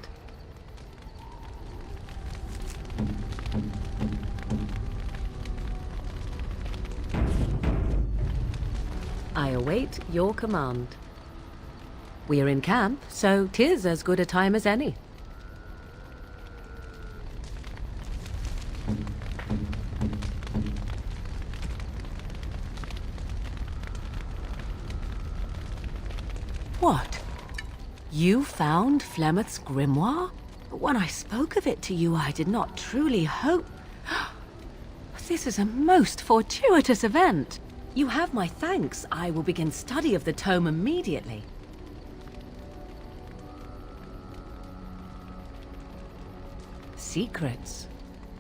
I await your command. We are in camp, so 'tis as good a time as any. What? You found Flemeth's grimoire? But when I spoke of it to you, I did not truly hope... This is a most fortuitous event. You have my thanks. I will begin study of the tome immediately. Secrets.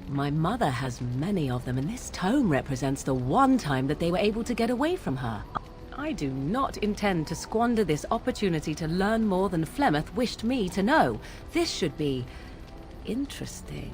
My mother has many of them, and this tome represents the one time that they were able to get away from her. I do not intend to squander this opportunity to learn more than Flemeth wished me to know. This should be interesting.